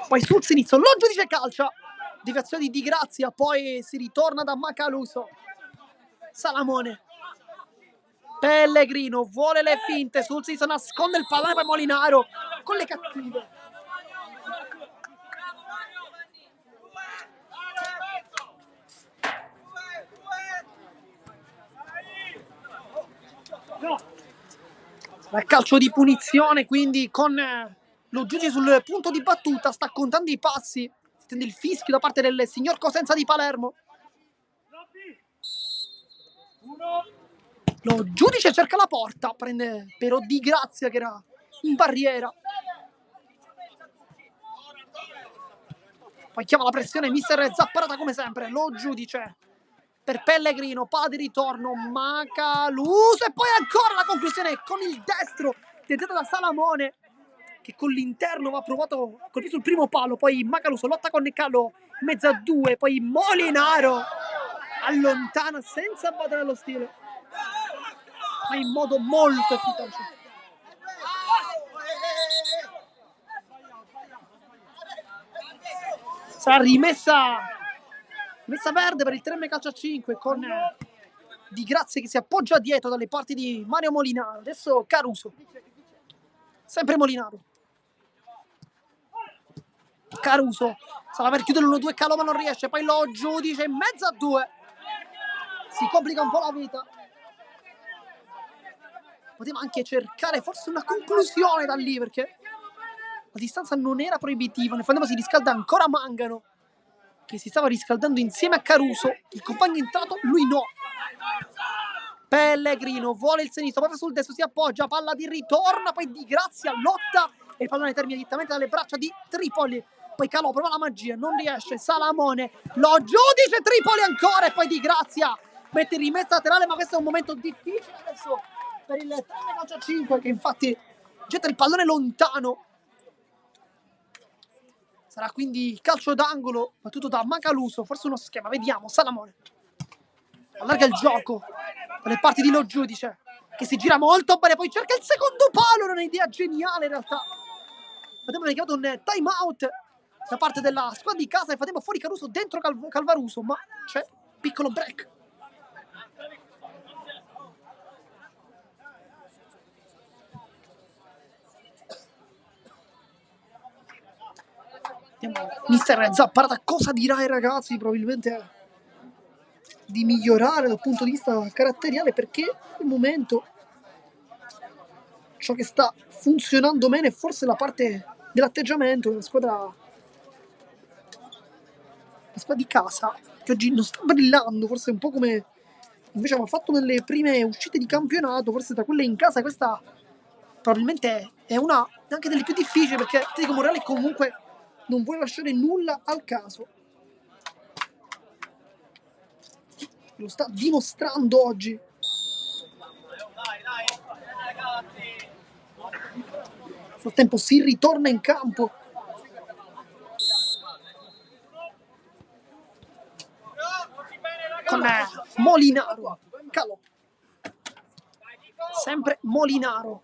Poi sul sinistro, lo giudice calcia. Deviazione di Grazia, poi si ritorna da Macaluso. Salamone. Pellegrino vuole le finte, sul sinistro nasconde il pallone, poi Molinaro con le cattive. Sarà calcio di punizione, quindi con lo giudice sul punto di battuta, sta contando i passi, attende il fischio da parte del signor Cosenza di Palermo. Lo giudice cerca la porta, prende però Di Grazia che era in barriera. Poi chiama la pressione mister Zapparata come sempre, lo giudice per Pellegrino, palla di ritorno, Macaluso e poi ancora la conclusione con il destro tentata da Salamone che con l'interno va provato a colpire sul primo palo, poi Macaluso lotta con Calò, mezzo a due, poi Molinaro allontana senza battere lo stile, ma in modo molto efficace. Sarà rimessa verde per il 3 calcio a 5 con Di Grazia che si appoggia dietro dalle parti di Mario Molinaro. Adesso Caruso, sempre Molinaro. Caruso stava per chiudere l'1-2, Calò ma non riesce, poi lo giudice in mezzo a due, si complica un po' la vita. Poteva anche cercare forse una conclusione da lì, perché la distanza non era proibitiva. Nel frattempo si riscalda ancora Mangano, che si stava riscaldando insieme a Caruso. Il compagno è entrato, lui no. Pellegrino vuole il sinistro, poi sul destro si appoggia, palla di ritorno, poi Di Grazia lotta e il pallone termina direttamente dalle braccia di Tripoli. Poi Calò prova la magia, non riesce, Salamone, lo giudice, Tripoli ancora e poi Di Grazia mette in rimessa laterale, ma questo è un momento difficile adesso per il 3 calcio a 5 che infatti getta il pallone lontano. Sarà quindi calcio d'angolo battuto da Macaluso, forse uno schema, vediamo. Salamone allarga il gioco dalle parti di Lo Giudice che si gira molto bene, poi cerca il secondo palo, era un'idea geniale in realtà. Abbiamo chiamato un time out da parte della squadra di casa e facciamo fuori Caruso dentro Calvaruso, ma c'è piccolo break. Mister Zapparata cosa dirà ai ragazzi? Probabilmente di migliorare dal punto di vista caratteriale, perché al momento ciò che sta funzionando bene è forse la parte dell'atteggiamento. La squadra di casa, che oggi non sta brillando, forse un po' come invece aveva fatto nelle prime uscite di campionato. Forse tra quelle in casa questa probabilmente è una anche delle più difficili, perché Atletico Monreale comunque non vuole lasciare nulla al caso. Lo sta dimostrando oggi. Nel frattempo si ritorna in campo. Con Molinaro. Calò. Sempre Molinaro.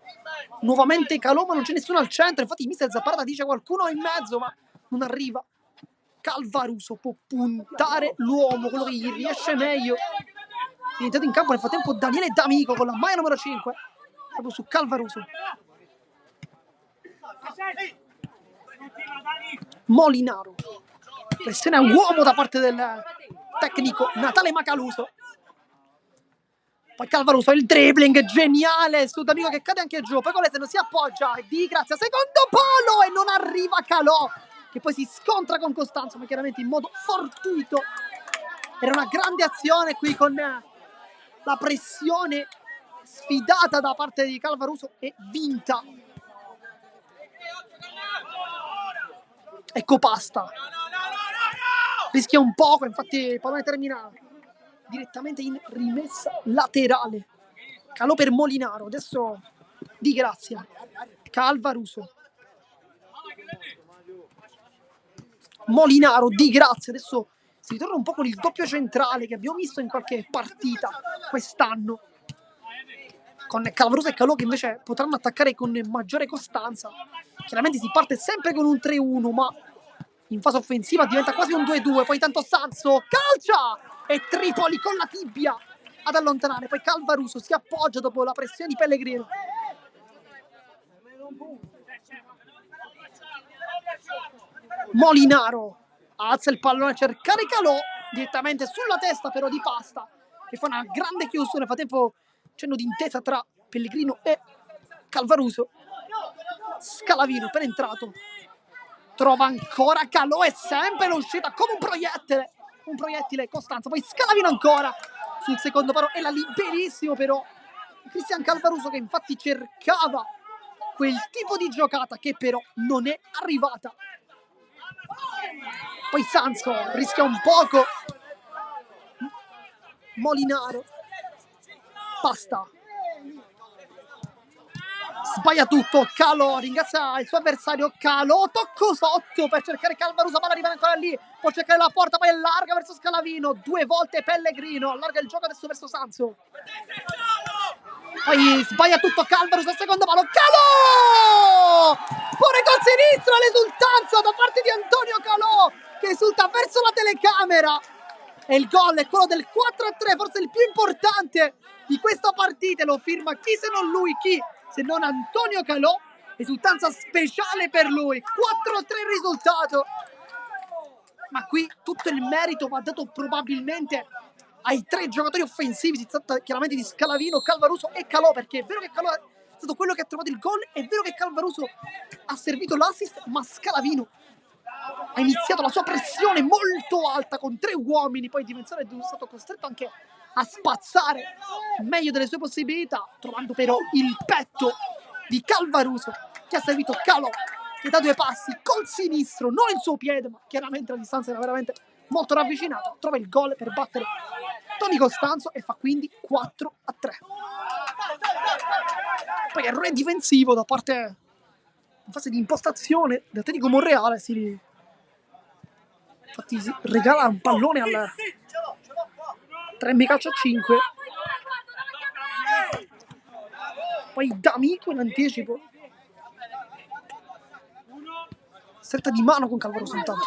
Nuovamente Calò, ma non c'è nessuno al centro. Infatti mister Zapparata dice qualcuno in mezzo, ma non arriva. Calvaruso può puntare l'uomo, quello che gli riesce meglio. È entrato in campo nel frattempo Daniele D'Amico con la maglia numero 5. Proprio su Calvaruso. Molinaro. Pressione a uomo da parte del tecnico Natale Macaluso. Poi Calvaruso, il dribbling geniale su D'Amico che cade anche giù. Poi Colese non si appoggia. Di Grazia, secondo palo e non arriva Calò, che poi si scontra con Costanzo, ma chiaramente in modo fortuito. Era una grande azione qui con la pressione sfidata da parte di Calvaruso e vinta. Ecco Pasta. Rischia un poco, infatti il pallone termina direttamente in rimessa laterale. Calò per Molinaro, adesso Di Grazia. Calvaruso. Molinaro, Di Grazia, adesso si ritorna un po' con il doppio centrale che abbiamo visto in qualche partita quest'anno, con Calvaruso e Calò che invece potranno attaccare con maggiore costanza. Chiaramente si parte sempre con un 3-1, ma in fase offensiva diventa quasi un 2-2. Poi tanto Sanzo calcia e Tripoli con la tibia ad allontanare. Poi Calvaruso si appoggia dopo la pressione di Pellegrino. Molinaro alza il pallone a cercare Calò, direttamente sulla testa però di Pasta, che fa una grande chiusura. Nel frattempo cenno di intesa tra Pellegrino e Calvaruso. Scalavino penetrato, trova ancora Calò e sempre l'uscita come un proiettile Costanza. Poi Scalavino ancora sul secondo palo, era liberissimo però Cristian Calvaruso, che infatti cercava quel tipo di giocata che però non è arrivata. Poi Sanzo rischia un poco. Molinaro. Pasta. Sbaglia tutto. Calò ringrazia il suo avversario. Calò, tocco sotto per cercare Calvaruso, ma rimane ancora lì. Può cercare la porta, poi allarga verso Scalavino. 2 volte Pellegrino. Allarga il gioco adesso verso Sanzo. Poi sbaglia tutto Calvaruso al secondo palo. Calò! Pure col sinistro l'esultanza da parte di Antonio Calò, che esulta verso la telecamera. E il gol è quello del 4-3, forse il più importante di questa partita. Lo firma chi se non lui, chi se non Antonio Calò. Esultanza speciale per lui. 4-3 il risultato. Ma qui tutto il merito va dato probabilmente ai 3 giocatori offensivi. Si tratta chiaramente di Scalavino, Calvaruso e Calò, perché è vero che Calò è stato quello che ha trovato il gol, è vero che Calvaruso ha servito l'assist, ma Scalavino ha iniziato la sua pressione molto alta con 3 uomini. Poi difensore è stato costretto anche a spazzare meglio delle sue possibilità, trovando però il petto di Calvaruso, che ha servito Calò, che da 2 passi col sinistro, non il suo piede, ma chiaramente la distanza era veramente molto ravvicinata, trova il gol per battere Toni Costanzo e fa quindi 4-3. Poi errore difensivo da parte, in fase di impostazione, del Atletico Monreale. Infatti si regala un pallone al 3 calcio a 5. Poi D'Amico in anticipo, stretta di mano con Calvaruso intanto.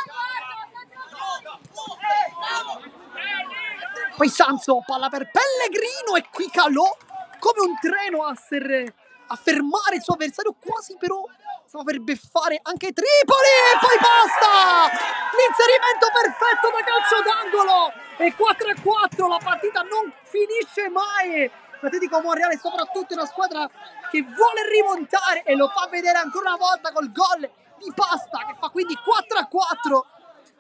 Poi Sanzo, palla per Pellegrino e qui Calò come un treno a fermare il suo avversario, quasi però stava per beffare anche Tripoli e poi basta! L'inserimento perfetto da calcio d'angolo e 4-4, la partita non finisce mai. L'Atletico Monreale soprattutto è una squadra che vuole rimontare e lo fa vedere ancora una volta col gol di Pasta che fa quindi 4-4.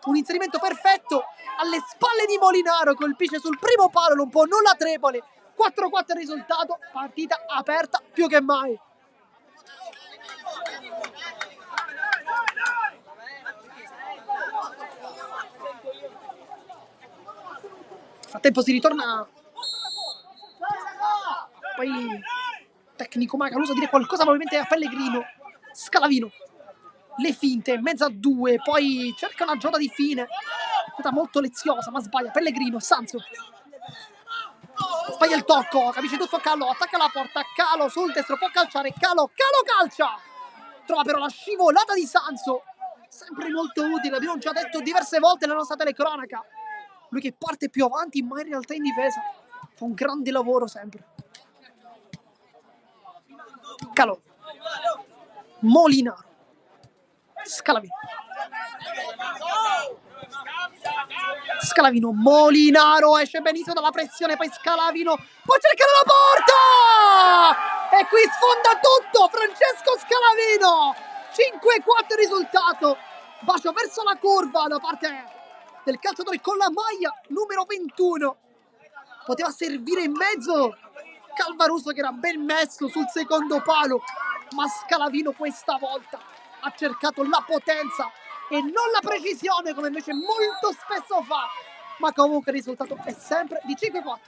Un inserimento perfetto alle spalle di Molinaro, colpisce sul primo palo, non può nulla Tripoli. 4-4 il risultato, partita aperta più che mai. Nel frattempo si ritorna, poi tecnico Macaluso a dire qualcosa probabilmente a Pellegrino. Scalavino, le finte, mezzo a due, poi cerca una giocata di fine, una molto leziosa ma sbaglia. Pellegrino, Sanzo sbaglia il tocco, capisce tutto Calo, attacca la porta, Calo sul destro, può calciare, Calo calcia, trova però la scivolata di Sanzo, sempre molto utile, l'abbiamo già detto diverse volte nella nostra telecronaca. Lui che parte più avanti ma in realtà in difesa fa un grande lavoro sempre. Calo, Molinaro, Scalavino, Molinaro esce benissimo dalla pressione, poi Scalavino può cercare la porta e qui sfonda tutto Francesco Scalavino. 5-4 risultato, bacio verso la curva da parte del calciatore con la maglia numero 21. Poteva servire in mezzo Calvaruso che era ben messo sul secondo palo, ma Scalavino questa volta ha cercato la potenza e non la precisione come invece molto spesso fa, ma comunque il risultato è sempre di 5-4.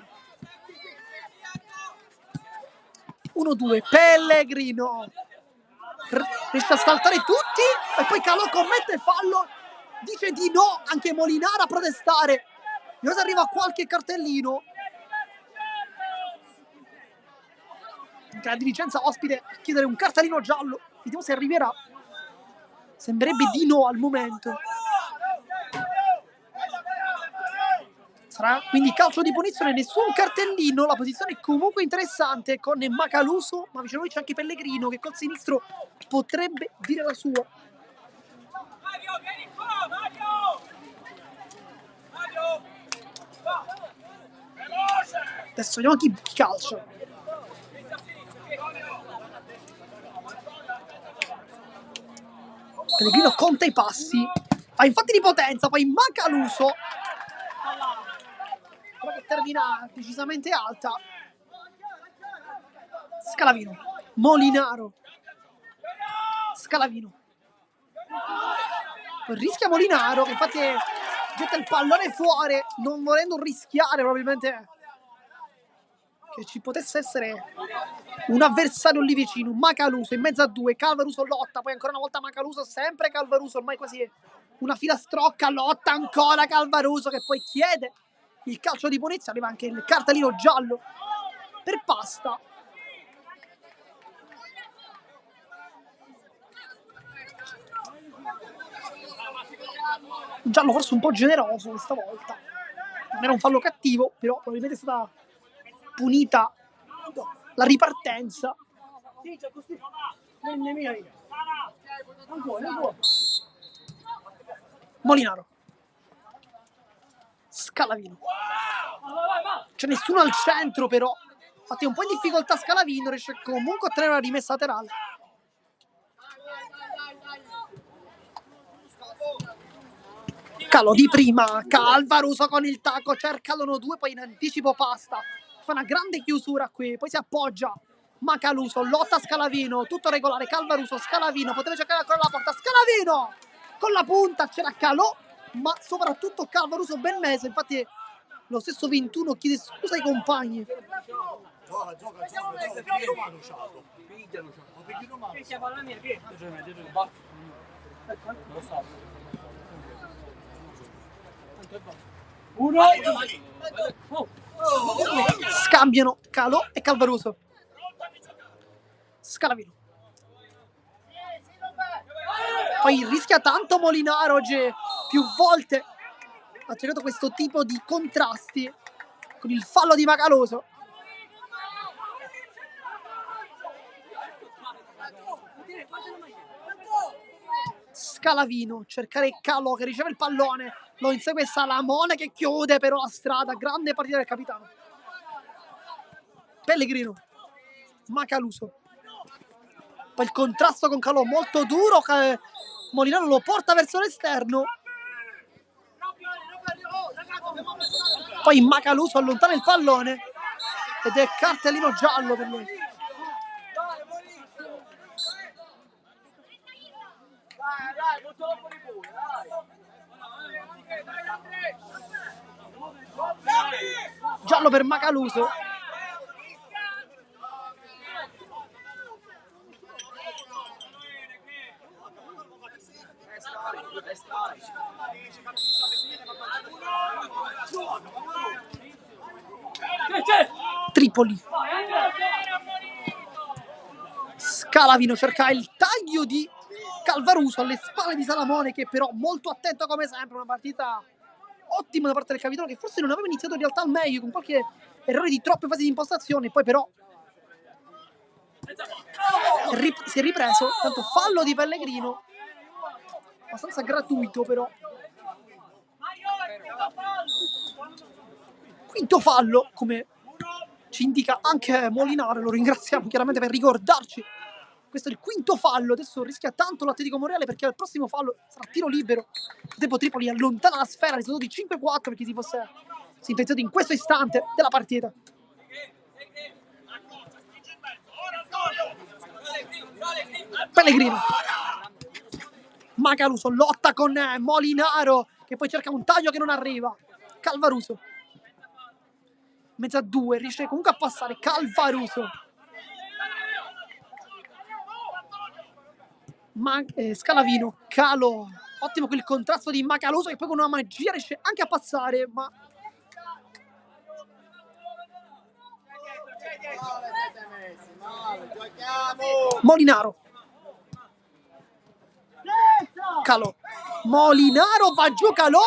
1-2, Pellegrino riesce a saltare tutti e poi Calò commette fallo, dice di no anche Molinaro a protestare. Ora arriva qualche cartellino, la dirigenza ospite a chiedere un cartellino giallo, vediamo se arriverà. Sembrerebbe di no al momento. Sarà quindi calcio di punizione, nessun cartellino. La posizione è comunque interessante con Macaluso, ma vicino a lui c'è anche Pellegrino che col sinistro potrebbe dire la sua. Adesso vediamo chi calcia. Pellegrino conta i passi, fa infatti di potenza, poi Macaluso, però che termina decisamente alta. Scalavino, Molinaro, Scalavino, rischia Molinaro che infatti getta il pallone fuori, non volendo rischiare probabilmente che ci potesse essere un avversario lì vicino. Macaluso in mezzo a due, Calvaruso lotta, poi ancora una volta Macaluso, sempre Calvaruso, ormai quasi una filastrocca, lotta ancora Calvaruso che poi chiede il calcio di punizione, arriva anche il cartellino giallo per Pasta. Un giallo forse un po' generoso questa volta, non era un fallo cattivo, però probabilmente è stata punita la ripartenza. Molinaro, Scalavino, c'è nessuno al centro però, infatti un po' in difficoltà Scalavino, riesce comunque a tenere una rimessa laterale. Calo di prima, Calvaruso con il tacco, cerca l'1-2, poi in anticipo Pasta, fa una grande chiusura qui, poi si appoggia Macaluso, lotta Scalavino, tutto regolare, Calvaruso, Scalavino, poteva cercare ancora la porta, Scalavino con la punta, c'era Calò, ma soprattutto Calvaruso ben messo, infatti lo stesso 21 chiede scusa ai compagni. Scambiano Calò e Calvaruso. Scalavino, poi rischia tanto Molinaro oggi, più volte ha cercato questo tipo di contrasti con il fallo di Macaluso. Scalavino, cercare Calò che riceve il pallone, lo insegue Salamone che chiude però la strada, grande partita del capitano. Pellegrino, Macaluso, poi il contrasto con Calò molto duro, Molinaro lo porta verso l'esterno, poi Macaluso allontana il pallone ed è cartellino giallo per lui. Giallo per Macaluso. Tripoli. Scalavino cerca il taglio di Calvaruso alle spalle di Salamone, che però molto attento come sempre. Una partita ottima da parte del capitano, che forse non aveva iniziato in realtà al meglio, con qualche errore di troppe fasi di impostazione, poi però si è ripreso. Tanto fallo di Pellegrino, abbastanza gratuito però. Quinto fallo, come ci indica anche Molinaro, lo ringraziamo chiaramente per ricordarci. Questo è il quinto fallo, adesso rischia tanto l'Atletico Monreale perché al prossimo fallo sarà tiro libero. Tempo Tripoli allontana la sfera, risultato di 5-4 perché si fosse sentenziato in questo istante della partita. Pellegrino, Macaluso lotta con Molinaro che poi cerca un taglio che non arriva. Calvaruso, mezzo a due, riesce comunque a passare. Calvaruso, Scalavino, Calo, ottimo quel contrasto di Macaluso che poi con una magia riesce anche a passare, ma Molinaro, Calò, Molinaro va giù Calò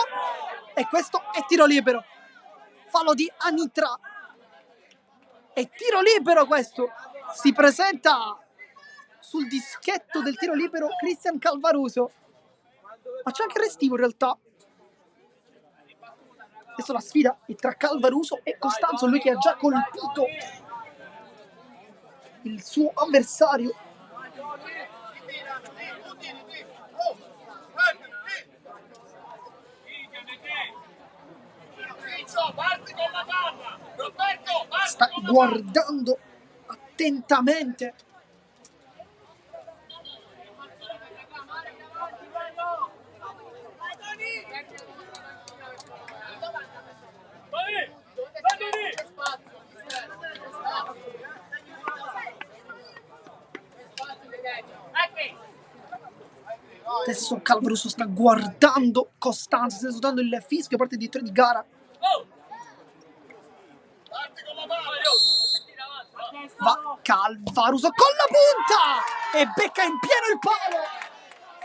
e questo è tiro libero. Fallo di Anitra, è tiro libero questo. Si presenta sul dischetto del tiro libero Cristian Calvaruso, ma c'è anche il restivo in realtà. Adesso la sfida è tra Calvaruso e Costanzo, lui che ha già colpito il suo avversario. Sta guardando attentamente adesso Calvaruso sta guardando Costanzo, sta esultando il fischio, parte di 3 di gara. Va Calvaruso con la punta e becca in pieno il palo.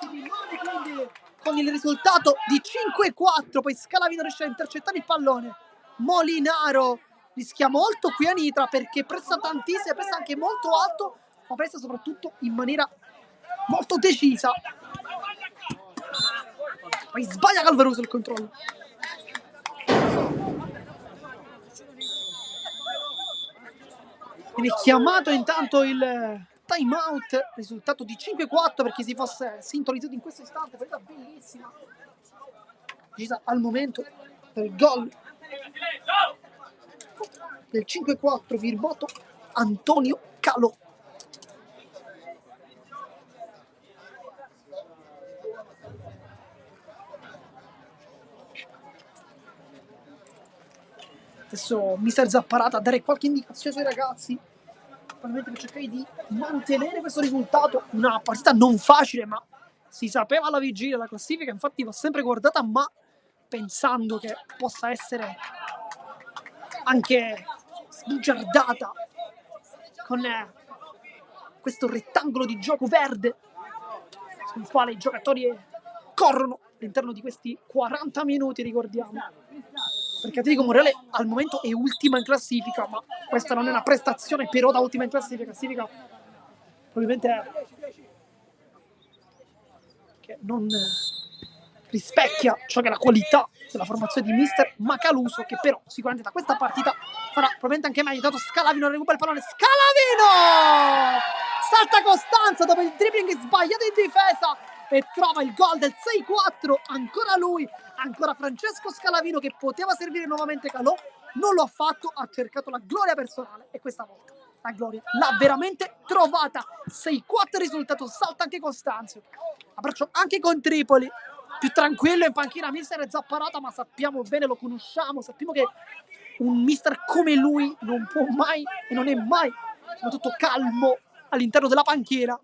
Si rimane quindi con il risultato di 5-4. Poi Scalavino riesce a intercettare il pallone. Molinaro rischia molto qui a Nitra perché pressa tantissimo, pressa anche molto alto, ma pressa soprattutto in maniera molto decisa. Poi sbaglia Calvaruso il controllo. Viene chiamato intanto il time out, risultato di 5-4 perché si fosse sintonizzato in questo istante. Partita bellissima, decisa al momento del gol del 5-4 firmato Antonio Calò. Adesso mister Zapparata a dare qualche indicazione ai ragazzi, probabilmente per cercare di mantenere questo risultato. Una partita non facile, ma si sapeva alla vigilia. La classifica infatti va sempre guardata, ma pensando che possa essere anche sbugiardata con questo rettangolo di gioco verde sul quale i giocatori corrono all'interno di questi 40 minuti, ricordiamo, perché Atletico Monreale al momento è ultima in classifica, ma questa non è una prestazione però da ultima in classifica, probabilmente che che non rispecchia ciò che è la qualità della formazione di mister Macaluso, che però sicuramente da questa partita farà probabilmente anche meglio. Dato Scalavino, recupera il pallone, Scalavino! Salta Costanzo dopo il dribbling sbagliato in difesa e trova il gol del 6-4, ancora lui, ancora Francesco Scalavino, che poteva servire nuovamente Calò, non lo ha fatto, ha cercato la gloria personale e questa volta la gloria l'ha veramente trovata. 6-4 risultato, salta anche Costanzo, abbraccio anche con Tripoli, più tranquillo in panchina mister Zapparata, ma sappiamo bene, lo conosciamo, sappiamo che un mister come lui non può mai e non è mai soprattutto calmo all'interno della panchina.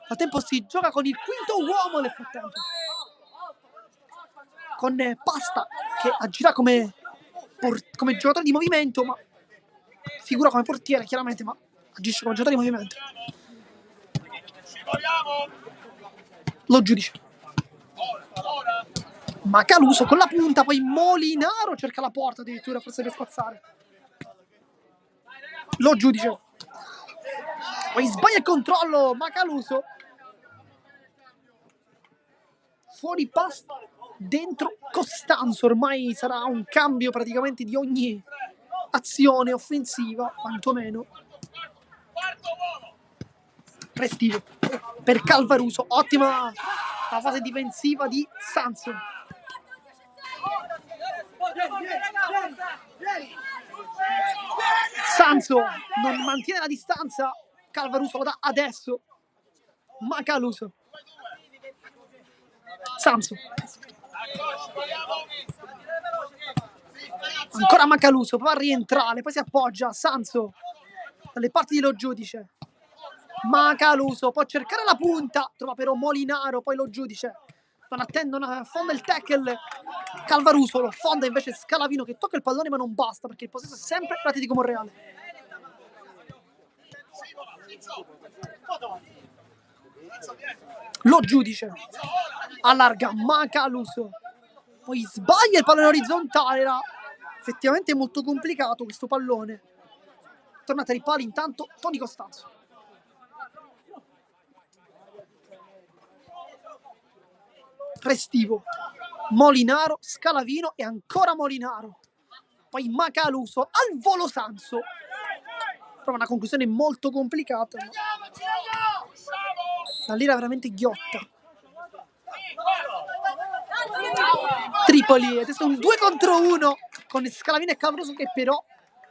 A tempo si gioca con il quinto uomo nel frattempo, con Pasta che agirà come giocatore di movimento, ma figura come portiere chiaramente, ma agisce come giocatore di movimento. Lo giudice Macaluso con la punta, poi Molinaro cerca la porta addirittura, forse per spazzare. Lo giudice, poi sbaglia il controllo Macaluso, fuori Pasta, dentro Costanzo. Ormai sarà un cambio praticamente di ogni azione offensiva, quantomeno. Restivo per Calvaruso, ottima la fase difensiva di Sanso. Sanso non mantiene la distanza, Calvaruso lo dà adesso, Macaluso. Sanso, ancora Macaluso, va a rientrare, poi si appoggia Sanso dalle parti dello giudice. Macaluso può cercare la punta, trova però Molinaro, poi lo giudice non attendono, affonda il tackle Calvaruso, lo affonda invece Scalavino, che tocca il pallone ma non basta, perché il possesso è sempre l'Atletico Monreale. Lo giudice allarga Macaluso, poi sbaglia il pallone orizzontale, era effettivamente molto complicato questo pallone. Tornate ai pali intanto Toni Costanzo. Restivo, Molinaro, Scalavino e ancora Molinaro, poi Macaluso al volo Sanso, trova una conclusione molto complicata, ma la lira veramente ghiotta. Tripoli, adesso un 2 contro 1 con Scalavino e Calvaruso, che però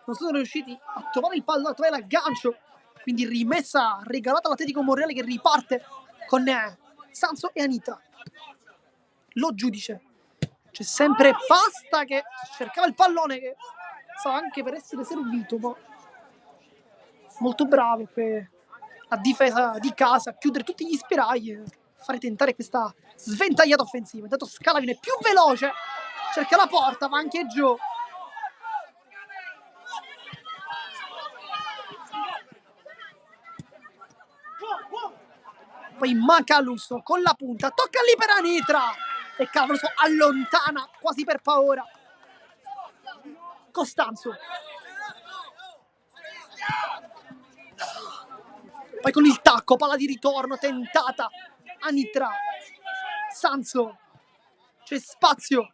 non sono riusciti a trovare il pallone, a trovare l'aggancio, quindi rimessa regalata all'Atletico Monreale, che riparte con Sanso e Anitra. Lo giudice, c'è sempre Pasta che cercava il pallone, che stava anche per essere servito, ma molto bravo per la difesa di casa, chiudere tutti gli spiragli e fare tentare questa sventagliata offensiva. Intanto Scalavino è più veloce, cerca la porta, va anche giù. Poi Macaluso con la punta, tocca lì per Anitra e Calvaruso allontana quasi per paura Costanzo. Poi con il tacco, palla di ritorno tentata, Anitra, Sanso, c'è spazio,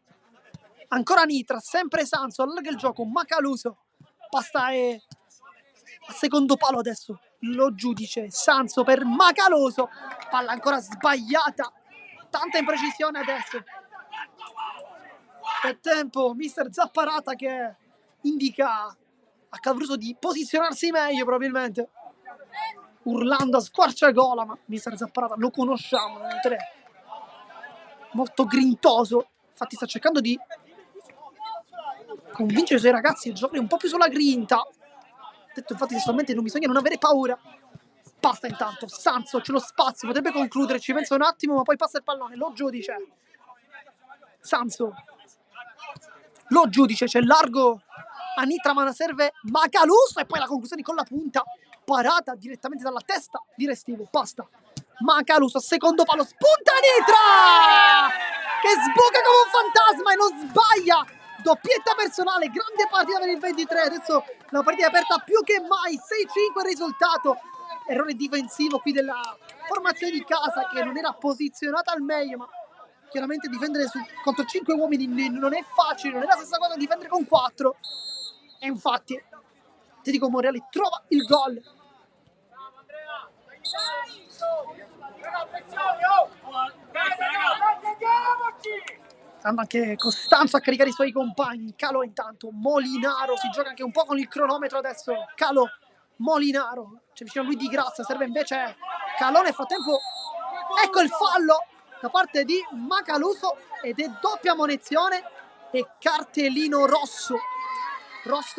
ancora Anitra, sempre Sanso, allarga il gioco, Macaluso, Pasta è a secondo palo adesso, lo giudice, Sanso per Macaluso, palla ancora sbagliata, tanta imprecisione adesso. Per tempo mister Zapparata che indica a Calvaruso di posizionarsi meglio, probabilmente urlando a squarciagola, ma mister Zapparata lo conosciamo, molto grintoso, infatti sta cercando di convincere i suoi ragazzi a giocare un po' più sulla grinta. Ha detto infatti testualmente non bisogna non avere paura. Pasta intanto, Sanso, c'è lo spazio, potrebbe concludere, ci pensa un attimo, ma poi passa il pallone, lo giudice. Sanso, lo giudice, c'è largo Anitra, ma la serve Macaluso e poi la conclusione con la punta, parata direttamente dalla testa di Restivo. Pasta, Macaluso, secondo palo, spunta Anitra che sbuca come un fantasma e non sbaglia, doppietta personale, grande partita per il 23, adesso la partita è aperta più che mai, 6-5 il risultato. Errore difensivo qui della formazione di casa che non era posizionata al meglio, ma chiaramente difendere contro 5 uomini non è facile, non è la stessa cosa difendere con 4. E infatti Atletico Monreale trova il gol. Stanno anche Costanzo a caricare i suoi compagni. Calo intanto, Molinaro si gioca anche un po' con il cronometro adesso. Calo, Molinaro, c'è vicino a lui Di Grazia, serve invece Calò. Nel frattempo ecco il fallo da parte di Macaluso ed è doppia munizione e cartellino rosso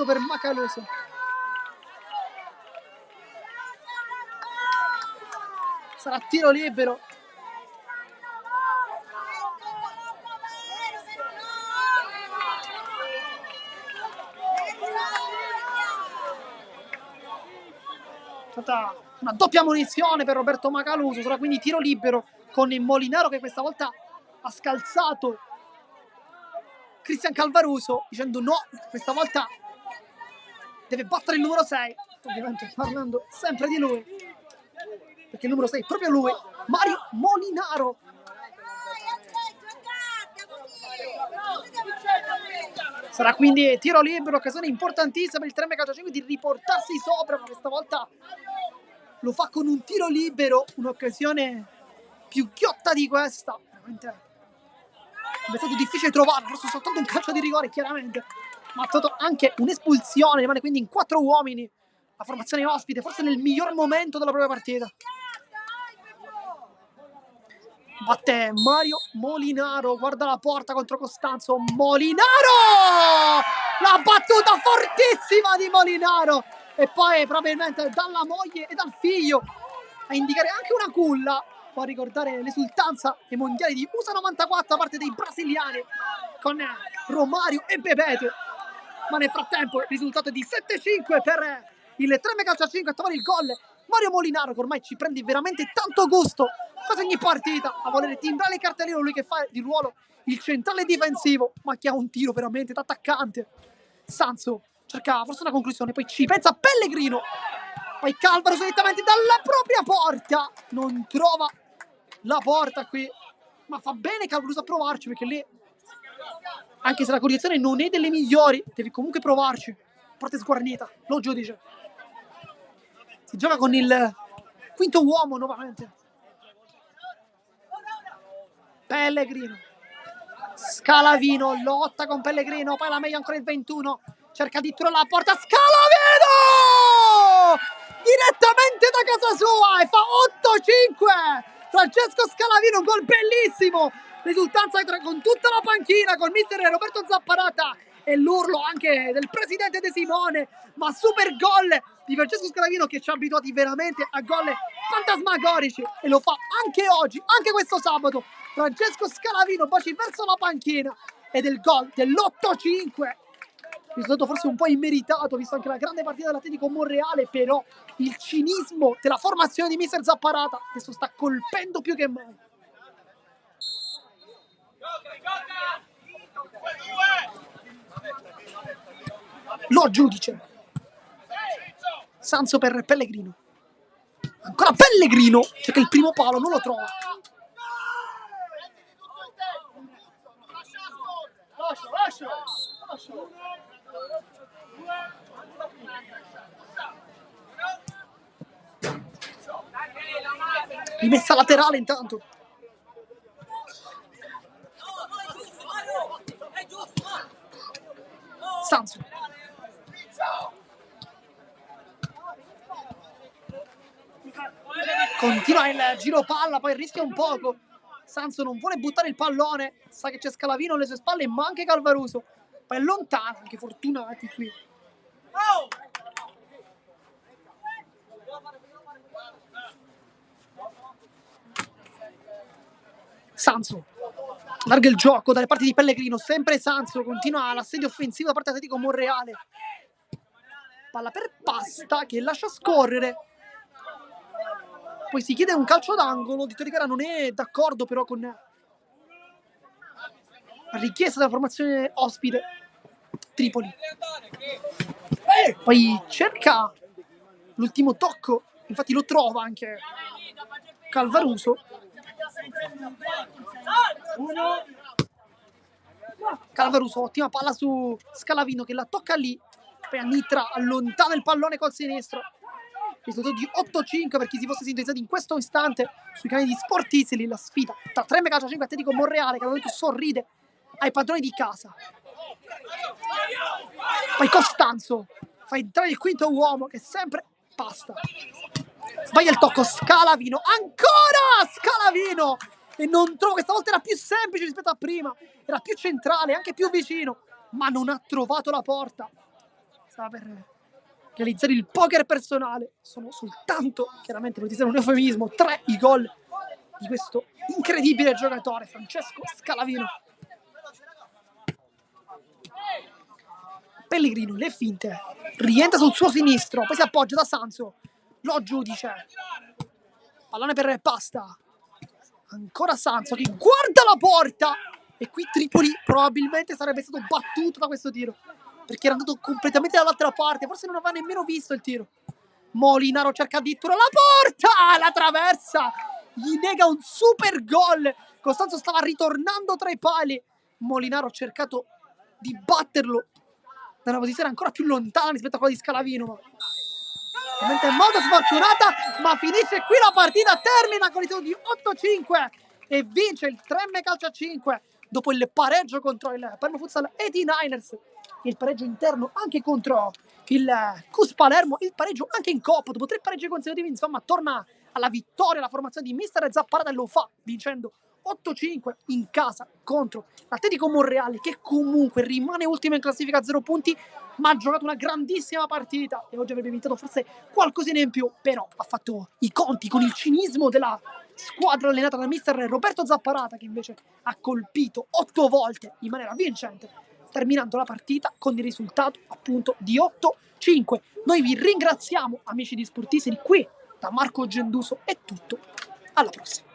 per Macaluso. Sarà tiro libero. Una doppia munizione per Roberto Macaluso, sarà quindi tiro libero con il Molinaro che questa volta ha scalzato Cristian Calvaruso dicendo no, questa volta deve battere il numero 6, ovviamente parlando sempre di lui, perché il numero 6 è proprio lui, Mario Molinaro. Sarà quindi tiro libero, occasione importantissima per il Tremme Calcio 5 di riportarsi sopra, ma questa volta lo fa con un tiro libero, un'occasione più ghiotta di questa. Veramente è stato difficile trovarlo, forse soltanto un calcio di rigore chiaramente, ma ha stato anche un'espulsione, rimane quindi in 4 uomini la formazione ospite, forse nel miglior momento della propria partita. Batte Mario Molinaro, guarda la porta contro Costanzo, Molinaro! La battuta fortissima di Molinaro! E poi probabilmente dalla moglie e dal figlio a indicare anche una culla, può ricordare l'esultanza ai mondiali di USA 94 da parte dei brasiliani con Romario e Bebeto. Ma nel frattempo il risultato è di 7-5 per il Tremme Calcio 5 a trovare il gol Mario Molinaro, che ormai ci prende veramente tanto gusto quasi ogni partita a volere timbrare il cartellino, lui che fa di ruolo il centrale difensivo, ma che ha un tiro veramente da attaccante. Sanso cerca forse una conclusione, poi ci pensa Pellegrino, poi Calvaruso direttamente dalla propria porta, non trova la porta qui, ma fa bene Calvaruso a provarci, perché lì, anche se la condizione non è delle migliori, devi comunque provarci. Parte sguarnita, lo giudice. Si gioca con il quinto uomo nuovamente. Pellegrino, Scalavino lotta con Pellegrino, poi la meglio ancora il 21, cerca di trovare la porta, Scalavino direttamente da casa sua e fa 8-5. Francesco Scalavino, un gol bellissimo, risultanza con tutta la panchina, con mister Roberto Zapparata e l'urlo anche del presidente De Simone, ma super gol di Francesco Scalavino che ci ha abituati veramente a gol fantasmagorici e lo fa anche oggi, anche questo sabato. Francesco Scalavino baci verso la panchina ed è il gol dell'8-5. Risultato forse un po' immeritato, visto anche la grande partita dell'Atletico Monreale, però il cinismo della formazione di mister Zapparata adesso sta colpendo più che mai. Lo giudice. Sanso per Pellegrino. Ancora Pellegrino, cerca il primo palo, non lo trova. Rimessa laterale intanto. Sanso. Continua il giro palla, poi rischia un poco. Sanso non vuole buttare il pallone, sa che c'è Scalavino alle sue spalle, ma anche Calvaruso. Poi è lontano, anche fortunati qui. Sanso allarga il gioco dalle parti di Pellegrino, sempre Sanso, continua l'assedio offensivo da parte di Atletico Monreale. Palla per Pasta che lascia scorrere. Poi si chiede un calcio d'angolo, Di Torigara non è d'accordo però con la richiesta della formazione ospite Tripoli. Poi cerca l'ultimo tocco, infatti lo trova anche Calvaruso. Calvaruso, ottima palla su Scalavino che la tocca lì. Poi Nitra allontana il pallone col sinistro. Risultato di 8-5 per chi si fosse sintonizzato in questo istante sui canali di Sportizzi. La sfida tra Tremme Calcio 5 e Atletico Monreale, che al momento sorride ai padroni di casa. Poi Costanzo fa entrare il quinto uomo che sempre pasta. Sbaglia il tocco, Scalavino, ancora Scalavino, e non trovo, questa volta era più semplice rispetto a prima, era più centrale, anche più vicino, ma non ha trovato la porta. Stava per realizzare il poker personale. Sono soltanto, chiaramente non ti serve un eufemismo, 3 i gol di questo incredibile giocatore Francesco Scalavino. Pellegrino, le finte, rientra sul suo sinistro, poi si appoggia da Sanso, lo giudice, pallone per Pasta, ancora Sanso che guarda la porta, e qui Tripoli probabilmente sarebbe stato battuto da questo tiro, perché era andato completamente dall'altra parte, forse non aveva nemmeno visto il tiro. Molinaro cerca addirittura la porta, la traversa, gli nega un super gol. Costanzo stava ritornando tra i pali, Molinaro ha cercato di batterlo da una posizione ancora più lontana rispetto a quella di Scalavino. Ovviamente è molto sfortunata, ma finisce qui la partita, termina con il risultato di 8-5 e vince il Tremme Calcio a 5 dopo il pareggio contro il Palermo Futsal 89ers, il pareggio interno anche contro il Cus Palermo, il pareggio anche in Coppa, dopo 3 pareggi consecutivi, insomma torna alla vittoria la formazione di mister Zapparata e lo fa vincendo 8-5 in casa contro l'Atletico Monreale, che comunque rimane ultimo in classifica a 0 punti, ma ha giocato una grandissima partita e oggi avrebbe meritato forse qualcosina in più, però ha fatto i conti con il cinismo della squadra allenata da mister Roberto Zapparata, che invece ha colpito 8 volte in maniera vincente, terminando la partita con il risultato appunto di 8-5. Noi vi ringraziamo, amici di Sportissimi, qui da Marco Genduso è tutto, alla prossima.